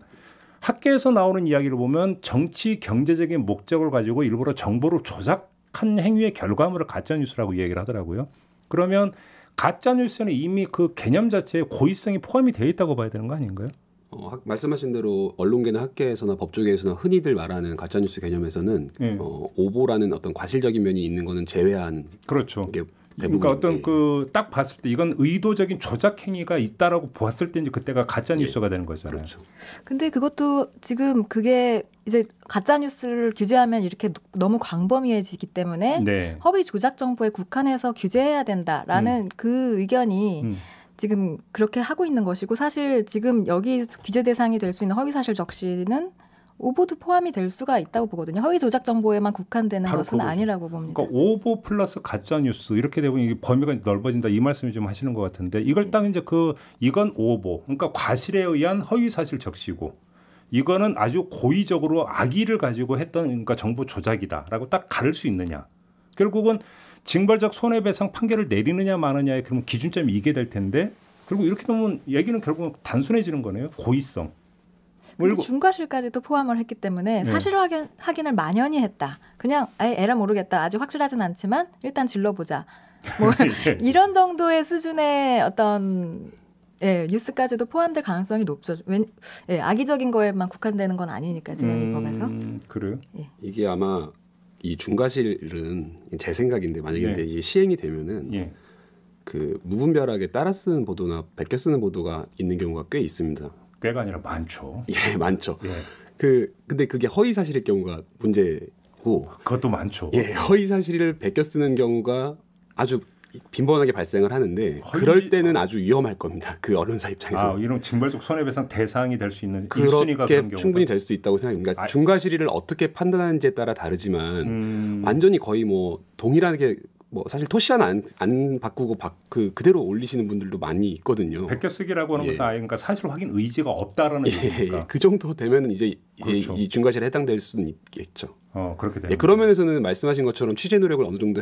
학계에서 나오는 이야기를 보면 정치 경제적인 목적을 가지고 일부러 정보를 조작한 행위의 결과물을 가짜뉴스라고 이야기를 하더라고요. 그러면 가짜뉴스는 이미 그 개념 자체에 고의성이 포함이 되어 있다고 봐야 되는 거 아닌가요? 말씀하신 대로 언론계나 학계에서나 법조계에서나 흔히들 말하는 가짜뉴스 개념에서는 오보라는 어떤 과실적인 면이 있는 거는 제외한 그렇죠. 그러니까 어떤 그 딱 봤을 때 이건 의도적인 조작 행위가 있다라고 보았을 때 이제 그때가 가짜 뉴스가 되는 거잖아요. 그렇죠. 근데 그것도 지금 그게 이제 가짜 뉴스를 규제하면 이렇게 너무 광범위해지기 때문에 네. 허위 조작 정보에 국한해서 규제해야 된다라는 그 의견이 지금 그렇게 하고 있는 것이고 사실 지금 여기 규제 대상이 될 수 있는 허위 사실 적시는 오보도 포함이 될 수가 있다고 보거든요. 허위 조작 정보에만 국한되는 것은 아니라고 봅니다. 그러니까 오보 플러스 가짜 뉴스 이렇게 되면 이게 범위가 넓어진다 이 말씀을 좀 하시는 것 같은데 이걸 딱 이제 이건 오보 그러니까 과실에 의한 허위 사실 적시고 이거는 아주 고의적으로 악의를 가지고 했던 그러니까 정보 조작이다라고 딱 가를 수 있느냐? 결국은 징벌적 손해배상 판결을 내리느냐 마느냐의 그럼 기준점이 이게 될 텐데 결국 이렇게 되면 얘기는 결국은 단순해지는 거네요. 고의성. 근데 중과실까지도 포함을 했기 때문에 사실 확인을 만연히 했다. 그냥 에라 모르겠다. 아직 확실하진 않지만 일단 질러보자. 뭐 이런 정도의 수준의 어떤 뉴스까지도 포함될 가능성이 높죠. 악의적인 거에만 국한되는 건 아니니까 지금 이 법에서. 그래요? 이게 아마 이 중과실은 제 생각인데 만약에 근데 이게 시행이 되면은 그 무분별하게 따라 쓰는 보도나 베껴 쓰는 보도가 있는 경우가 꽤 있습니다. 꽤가 아니라 많죠. 예, 많죠. 근데 그게 허위 사실일 경우가 문제고 그것도 많죠. 예, 허위 사실을 베껴 쓰는 경우가 아주 빈번하게 발생을 하는데 그럴 때는 아주 위험할 겁니다. 그 언론사 입장에서. 이런 징벌적 손해배상 대상이 될 수 있는 1순위가 그렇게 충분히 될 수 있다고 생각합니다. 그러니까 중과실의를 어떻게 판단하는지에 따라 다르지만 완전히 거의 뭐 동일하게 뭐 사실 토시 하나 안 바꾸고 그대로 올리시는 분들도 많이 있거든요. 베껴쓰기라고 하는 것은 아예 그러니까 사실 확인 의지가 없다라는 얘기니까. 그 정도 되면은 이제 그렇죠. 이 중과실에 해당될 수는 있겠죠. 그렇게 되는. 그런 면에서는 말씀하신 것처럼 취재 노력을 어느 정도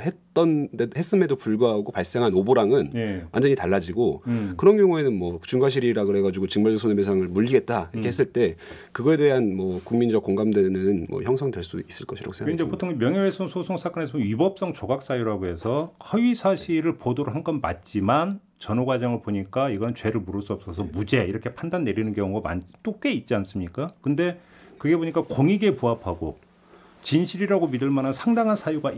했음에도 불구하고 발생한 오보랑은 완전히 달라지고 그런 경우에는 뭐 중과실이라 그래가지고 징벌적 손해배상을 물리겠다 이렇게 했을 때 그거에 대한 뭐 국민적 공감대는 뭐 형성될 수 있을 것이라고 생각합니다. 이제 보통 명예훼손 소송 사건에서 위법성 조각 사유라고 해서 허위 사실을 보도를 한 건 맞지만 전후 과정을 보니까 이건 죄를 물을 수 없어서 무죄 이렇게 판단 내리는 경우가 또 꽤 있지 않습니까? 근데 그게 보니까 공익에 부합하고 진실이라고 믿을 만한 상당한 사유가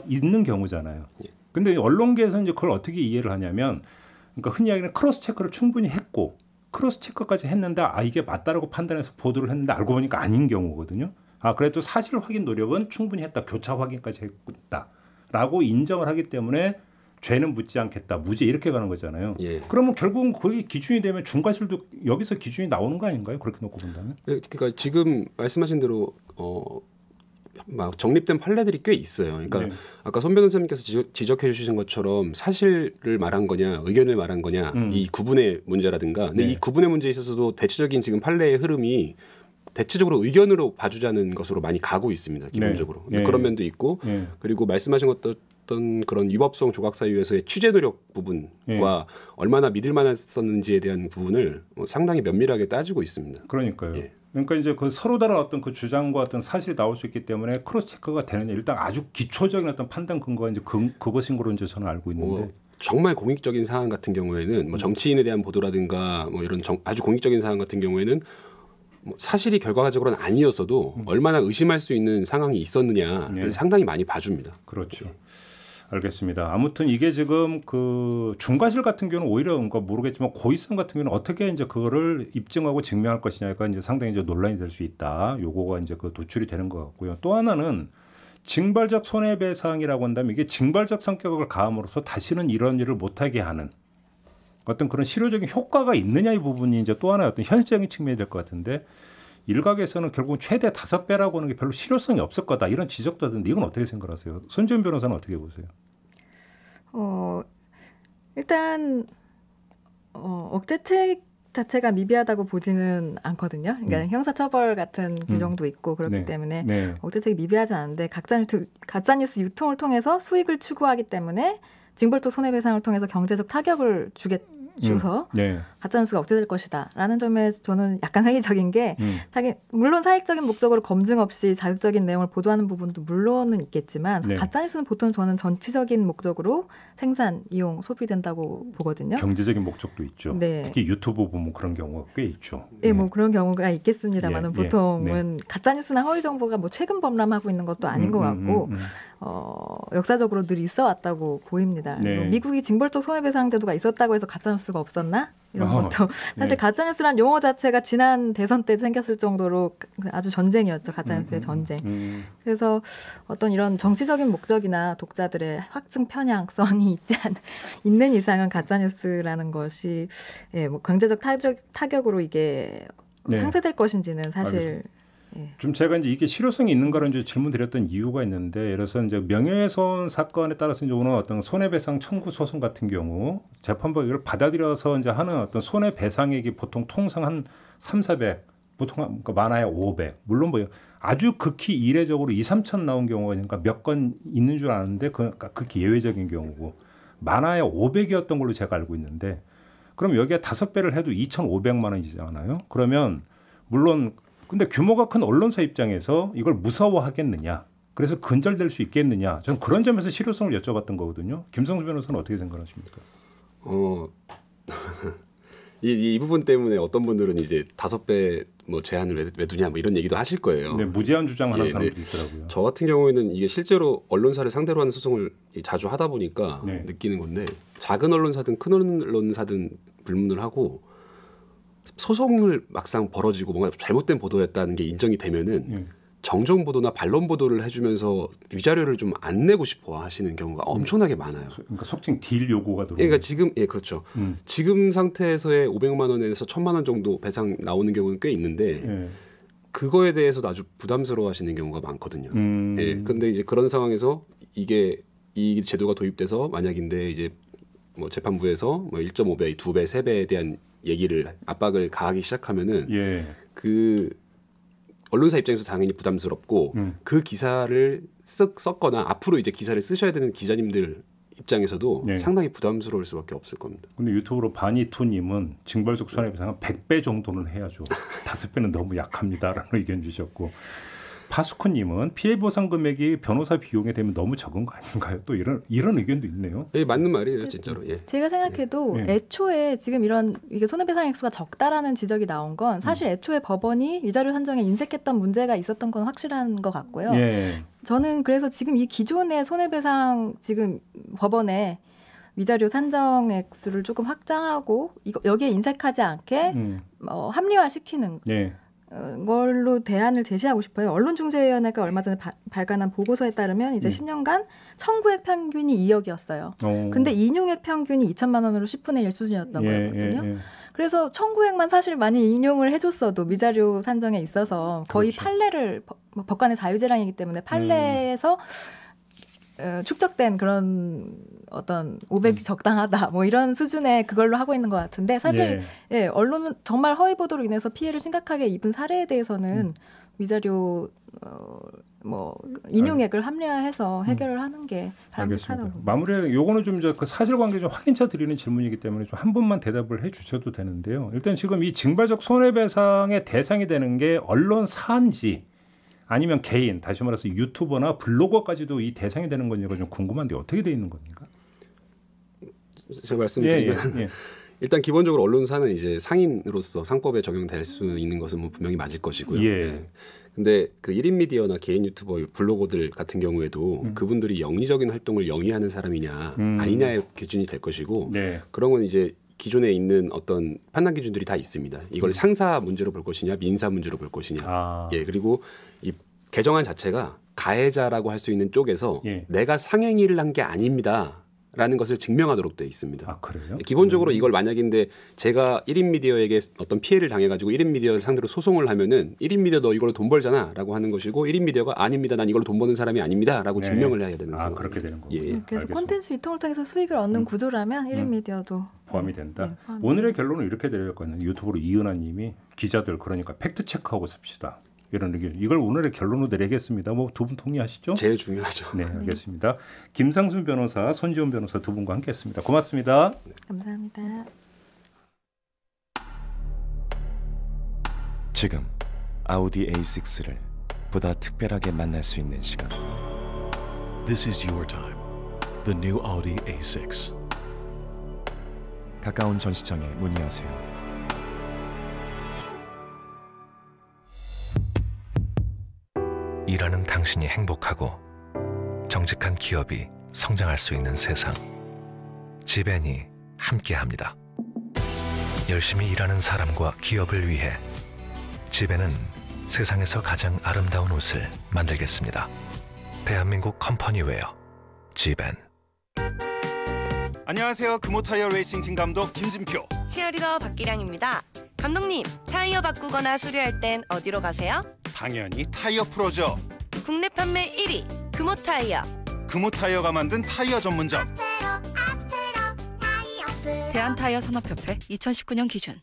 있는 경우잖아요. 근데 언론계에서는 이제 그걸 어떻게 이해를 하냐면, 그러니까 흔히 이야기하는 크로스 체크를 충분히 했고, 크로스 체크까지 했는데 이게 맞다라고 판단해서 보도를 했는데 알고 보니까 아닌 경우거든요. 그래도 사실 확인 노력은 충분히 했다, 교차 확인까지 했다라고 인정을 하기 때문에 죄는 묻지 않겠다, 무죄 이렇게 가는 거잖아요. 그러면 결국은 그게 기준이 되면 중과실도 여기서 기준이 나오는 거 아닌가요? 그렇게 놓고 본다면? 그러니까 지금 말씀하신 대로 막 정립된 판례들이 꽤 있어요. 그러니까 아까 손 변호사님께서 지적해 주신 것처럼 사실을 말한 거냐 의견을 말한 거냐 이 구분의 문제라든가 근데 이 구분의 문제에 있어서도 대체적인 지금 판례의 흐름이 대체적으로 의견으로 봐주자는 것으로 많이 가고 있습니다. 기본적으로. 그런 면도 있고 그리고 말씀하신 어떤 그런 위법성 조각사유에서의 취재 노력 부분과 얼마나 믿을 만했었는지에 대한 부분을 상당히 면밀하게 따지고 있습니다. 그러니까요. 그러니까 이제 그 서로 다른 어떤 그 주장과 어떤 사실이 나올 수 있기 때문에 크로스 체크가 되느냐 일단 아주 기초적인 어떤 판단 근거가 이제 그것인 걸로 이제 저는 알고 있는데. 정말 공익적인 사안 같은 경우에는 뭐 정치인에 대한 보도라든가 뭐 이런 아주 공익적인 사안 같은 경우에는 뭐 사실이 결과적으로는 아니었어도 얼마나 의심할 수 있는 상황이 있었느냐를 상당히 많이 봐줍니다. 그렇죠. 알겠습니다. 아무튼 이게 지금 그 중과실 같은 경우는 오히려 뭔가 모르겠지만 고의성 같은 경우는 어떻게 이제 그거를 입증하고 증명할 것이냐가 이제 상당히 이제 논란이 될 수 있다. 요거가 이제 그 도출이 되는 것 같고요. 또 하나는 징벌적 손해배상이라고 한다면 이게 징벌적 성격을 가함으로써 다시는 이런 일을 못하게 하는 어떤 그런 실효적인 효과가 있느냐 이 부분이 이제 또 하나의 어떤 현실적인 측면이 될 것 같은데 일각에서는 결국 최대 5배라고 하는 게 별로 실효성이 없을 거다 이런 지적도 하던데 이건 어떻게 생각하세요? 손지은 변호사는 어떻게 보세요? 일단 억제책 자체가 미비하다고 보지는 않거든요. 그러니까 형사처벌 같은 규정도 있고 그렇기 때문에 억제책이 미비하지 않은데 가짜뉴스 유통을 통해서 수익을 추구하기 때문에 징벌적 손해배상을 통해서 경제적 타격을 주서 가짜뉴스가 억제될 것이다라는 점에 저는 약간 회의적인 게 물론 사익적인 목적으로 검증 없이 자극적인 내용을 보도하는 부분도 물론은 있겠지만 가짜뉴스는 보통 저는 정치적인 목적으로 생산, 이용, 소비된다고 보거든요. 경제적인 목적도 있죠. 특히 유튜브 보면 그런 경우가 꽤 있죠. 뭐 그런 경우가 있겠습니다만은 보통은 가짜뉴스나 허위 정보가 뭐 최근 범람하고 있는 것도 아닌 것 같고 역사적으로 늘 있어 왔다고 보입니다. 미국이 징벌적 손해배상 제도가 있었다고 해서 가짜뉴스가 없었나? 이런 것도 사실 가짜뉴스란 용어 자체가 지난 대선 때 생겼을 정도로 아주 전쟁이었죠. 가짜뉴스의 전쟁. 그래서 어떤 이런 정치적인 목적이나 독자들의 확증 편향성이 있는 이상은 가짜뉴스라는 것이 뭐 경제적 타격으로 이게 상쇄될 것인지는 사실 좀 제가 이제 이게 실효성이 있는가를 이제 질문드렸던 이유가 있는데, 예를 들어서 이제 명예훼손 사건에 따라서 이제 오는 어떤 손해배상 청구 소송 같은 경우 재판부가 이걸 받아들여서 이제 하는 어떤 손해배상액이 보통 통상 한 300~400, 보통 그러니까 많아야 500. 물론 뭐 아주 극히 이례적으로 2~3천 나온 경우가 그러니까 몇 건 있는 줄 아는데 그러니까 극히 예외적인 경우고 많아야 500이었던 걸로 제가 알고 있는데, 그럼 여기에 5배를 해도 2,500만 원이잖아요. 그러면 물론 근데 규모가 큰 언론사 입장에서 이걸 무서워하겠느냐, 그래서 근절될 수 있겠느냐, 저는 그런 점에서 실효성을 여쭤봤던 거거든요. 김성수 변호사는 어떻게 생각하십니까? 이 부분 때문에 어떤 분들은 이제 5배 뭐 제한을 왜 두냐 뭐 이런 얘기도 하실 거예요. 네, 무제한 주장하는 사람들이 있더라고요. 저 같은 경우에는 이게 실제로 언론사를 상대로 하는 소송을 자주 하다 보니까 느끼는 건데, 작은 언론사든 큰 언론사든 불문을 하고 소송을 막상 벌어지고 뭔가 잘못된 보도였다는 게 인정이 되면은 정정 보도나 반론 보도를 해주면서 위자료를 좀 안 내고 싶어 하시는 경우가 엄청나게 많아요. 그러니까 속칭 딜 요구가 들어오는. 그러니까 지금 그렇죠. 지금 상태에서의 500만 원에서 1,000만 원 정도 배상 나오는 경우는 꽤 있는데 그거에 대해서도 아주 부담스러워하시는 경우가 많거든요. 근데 이제 그런 상황에서 이 제도가 도입돼서 만약인데 이제 뭐 재판부에서 뭐 1.5배, 2배, 3배에 대한 얘기를 압박을 가하기 시작하면은 그 언론사 입장에서 당연히 부담스럽고 그 기사를 썼거나 앞으로 이제 기사를 쓰셔야 되는 기자님들 입장에서도 상당히 부담스러울 수밖에 없을 겁니다. 근데 유튜브로 바니투님은 징벌적 손해배상은 100배 정도는 해야죠. 5배는 너무 약합니다라는 의견 주셨고, 파수코님은 피해 보상 금액이 변호사 비용에 되면 너무 적은 거 아닌가요? 또 이런 의견도 있네요. 맞는 말이에요, 진짜로. 제가 생각해도 애초에 지금 이게 손해배상 액수가 적다라는 지적이 나온 건 사실 애초에 법원이 위자료 산정에 인색했던 문제가 있었던 건 확실한 것 같고요. 저는 그래서 지금 이 기존의 손해배상 지금 법원에 위자료 산정 액수를 조금 확장하고 여기에 인색하지 않게 합리화시키는. 걸로 대안을 제시하고 싶어요. 언론중재위원회가 얼마 전에 발간한 보고서에 따르면 이제 10년간 청구액 평균이 2억이었어요. 근데 인용액 평균이 2천만 원으로 10분의 1 수준이었다고 하거든요. 그래서 청구액만 사실 많이 인용을 해줬어도 미자료 산정에 있어서 거의 그렇죠. 판례를 법관의 자유재량이기 때문에 판례에서 축적된 그런 어떤 500이 적당하다 뭐 이런 수준의 그걸로 하고 있는 것 같은데 사실 예, 언론은 정말 허위 보도로 인해서 피해를 심각하게 입은 사례에 대해서는 위자료 뭐 인용액을 합리화해서 해결을 하는 게 바람직하다고. 마무리에 요거는 좀 그 사실관계 좀 확인차 드리는 질문이기 때문에 좀 한 분만 대답을 해주셔도 되는데요. 일단 지금 이 징벌적 손해배상의 대상이 되는 게 언론사인지 아니면 개인, 다시 말해서 유튜버나 블로거까지도 이 대상이 되는 건지가 좀 궁금한데 어떻게 돼 있는 겁니까? 제가 말씀드리면 일단 기본적으로 언론사는 이제 상인으로서 상법에 적용될 수 있는 것은 뭐 분명히 맞을 것이고요. 근데 그 1인 미디어나 개인 유튜버, 블로거들 같은 경우에도 그분들이 영리적인 활동을 영위하는 사람이냐 아니냐의 기준이 될 것이고 그런 건 이제 기존에 있는 어떤 판단 기준들이 다 있습니다. 이걸 상사 문제로 볼 것이냐, 민사 문제로 볼 것이냐. 그리고 이 개정안 자체가 가해자라고 할 수 있는 쪽에서 내가 상행위를 한 게 아닙니다. 라는 것을 증명하도록 되어 있습니다. 아, 그래요? 기본적으로 이걸 만약인데 제가 1인 미디어에게 어떤 피해를 당해가지고 1인 미디어를 상대로 소송을 하면은 1인 미디어 너 이걸로 돈 벌잖아 라고 하는 것이고 1인 미디어가 아닙니다. 난 이걸로 돈 버는 사람이 아닙니다. 라고 증명을 해야 되는 상황. 그렇게 되는 거군요. 그래서 콘텐츠 유통을 통해서 수익을 얻는 구조라면 1인 미디어도 포함이 된다. 오늘의 결론은 이렇게 내렸거든요. 유튜브로 이은하 님이 기자들 그러니까 팩트체크하고 삽시다. 이런 의견. 이걸 오늘의 결론으로 내리겠습니다. 뭐 두 분 동의하시죠? 제일 중요하죠. 네, 알겠습니다. 김상순 변호사, 손지훈 변호사 두 분과 함께했습니다. 고맙습니다. 감사합니다. 지금 아우디 A6를 보다 특별하게 만날 수 있는 시간. This is your time. The new Audi A6. 가까운 전시장에 문의하세요. 일하는 당신이 행복하고 정직한 기업이 성장할 수 있는 세상. 지벤이 함께합니다. 열심히 일하는 사람과 기업을 위해 지벤은 세상에서 가장 아름다운 옷을 만들겠습니다. 대한민국 컴퍼니웨어 지벤. 안녕하세요. 금호타이어 레이싱팀 감독 김진표. 치어리더 박기량입니다. 감독님, 타이어 바꾸거나 수리할 땐 어디로 가세요? 당연히 타이어 프로죠. 국내 판매 1위 금호타이어. 금호타이어가 만든 타이어 전문점. 대한타이어 산업협회 2019년 기준.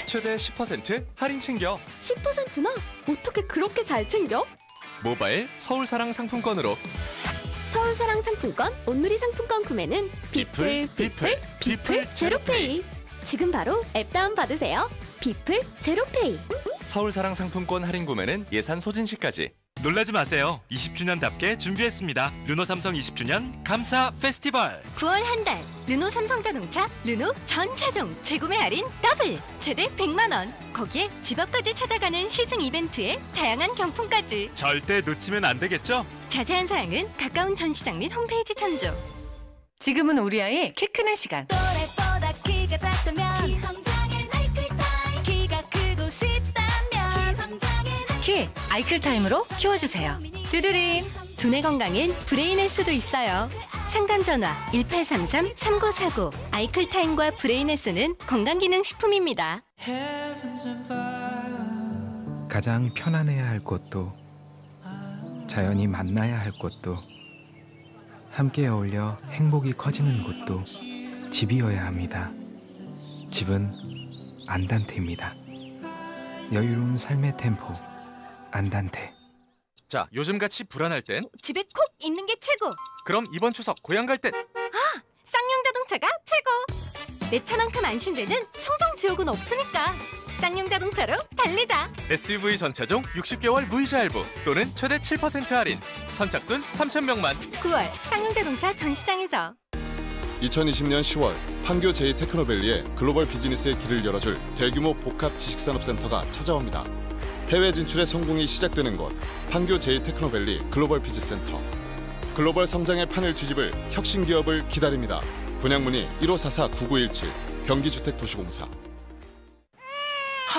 최대 10% 할인 챙겨. 10%나? 어떻게 그렇게 잘 챙겨? 모바일 서울사랑 상품권으로. 서울사랑 상품권, 온누리 상품권 구매는 비플 제로페이. 지금 바로 앱 다운 받으세요. 비플 제로페이. 서울사랑 상품권 할인 구매는 예산 소진시까지. 놀라지 마세요. 20주년답게 준비했습니다. 르노 삼성 20주년 감사 페스티벌. 9월 한 달 르노 삼성자동차 르노 전 차종 재구매 할인 더블 최대 100만 원. 거기에 집 앞까지 찾아가는 시승 이벤트에 다양한 경품까지. 절대 놓치면 안 되겠죠? 자세한 사항은 가까운 전시장 및 홈페이지 참조. 지금은 우리 아이의 키 크는 시간. 또래보다 키가 작다면 키성장의 아이클타임. 키가 크고 싶다면 키 아이클타임으로 키워주세요. 두드림. 두뇌 건강엔 브레인에스도 있어요. 상담 전화 1833-3949. 아이클타임과 브레인에스는 건강기능식품입니다. 가장 편안해야 할 곳도 자연이 만나야 할 곳도 함께 어울려 행복이 커지는 곳도 집이어야 합니다. 집은 안단테입니다. 여유로운 삶의 템포 안단테. 자, 요즘같이 불안할 땐 집에 콕 있는 게 최고. 그럼 이번 추석 고향 갈 땐 쌍용 자동차가 최고. 내 차만큼 안심되는 청정 지옥은 없으니까 쌍용 자동차로 달리자. SUV 전차종 60개월 무이자 할부 또는 최대 7% 할인. 선착순 3,000명만. 9월 쌍용 자동차 전시장에서. 2020년 10월 판교 제2테크노밸리에 글로벌 비즈니스의 길을 열어줄 대규모 복합 지식산업센터가 찾아옵니다. 해외 진출의 성공이 시작되는 곳 판교 제2테크노밸리 글로벌 비즈센터. 글로벌 성장의 판을 뒤집을 혁신 기업을 기다립니다. 분양 문의 1544-9917 경기주택도시공사.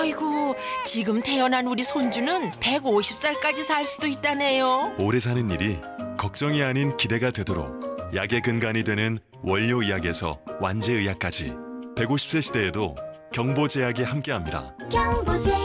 아이고, 지금 태어난 우리 손주는 150살까지 살 수도 있다네요. 오래 사는 일이 걱정이 아닌 기대가 되도록 약의 근간이 되는 원료의학에서 완제의학까지 150세 시대에도 경보제약이 함께합니다. 경보제약.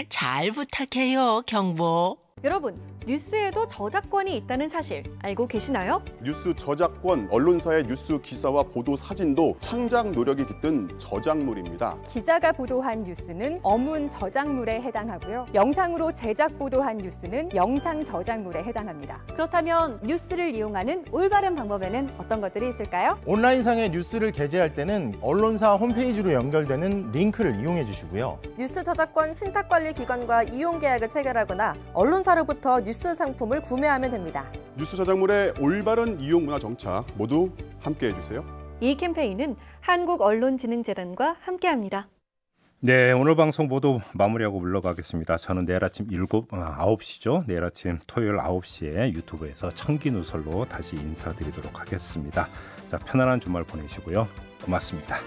잘 부탁해요, 경보. 여러분, 뉴스에도 저작권이 있다는 사실 알고 계시나요? 뉴스 저작권, 언론사의 뉴스 기사와 보도 사진도 창작 노력이 깃든 저작물입니다. 기자가 보도한 뉴스는 어문 저작물에 해당하고요. 영상으로 제작 보도한 뉴스는 영상 저작물에 해당합니다. 그렇다면 뉴스를 이용하는 올바른 방법에는 어떤 것들이 있을까요? 온라인상의 뉴스를 게재할 때는 언론사 홈페이지로 연결되는 링크를 이용해 주시고요. 뉴스 저작권 신탁관리기관과 이용계약을 체결하거나 언론사로부터 뉴스 상품을 구매하면 됩니다. 뉴스 저작물의 올바른 이용 문화 정착 모두 함께해 주세요. 이 캠페인은 한국언론진흥재단과 함께합니다. 네, 오늘 방송 모두 마무리하고 물러가겠습니다. 저는 내일 아침 9시죠. 내일 아침 토요일 9시에 유튜브에서 청기 누설로 다시 인사드리도록 하겠습니다. 자, 편안한 주말 보내시고요. 고맙습니다.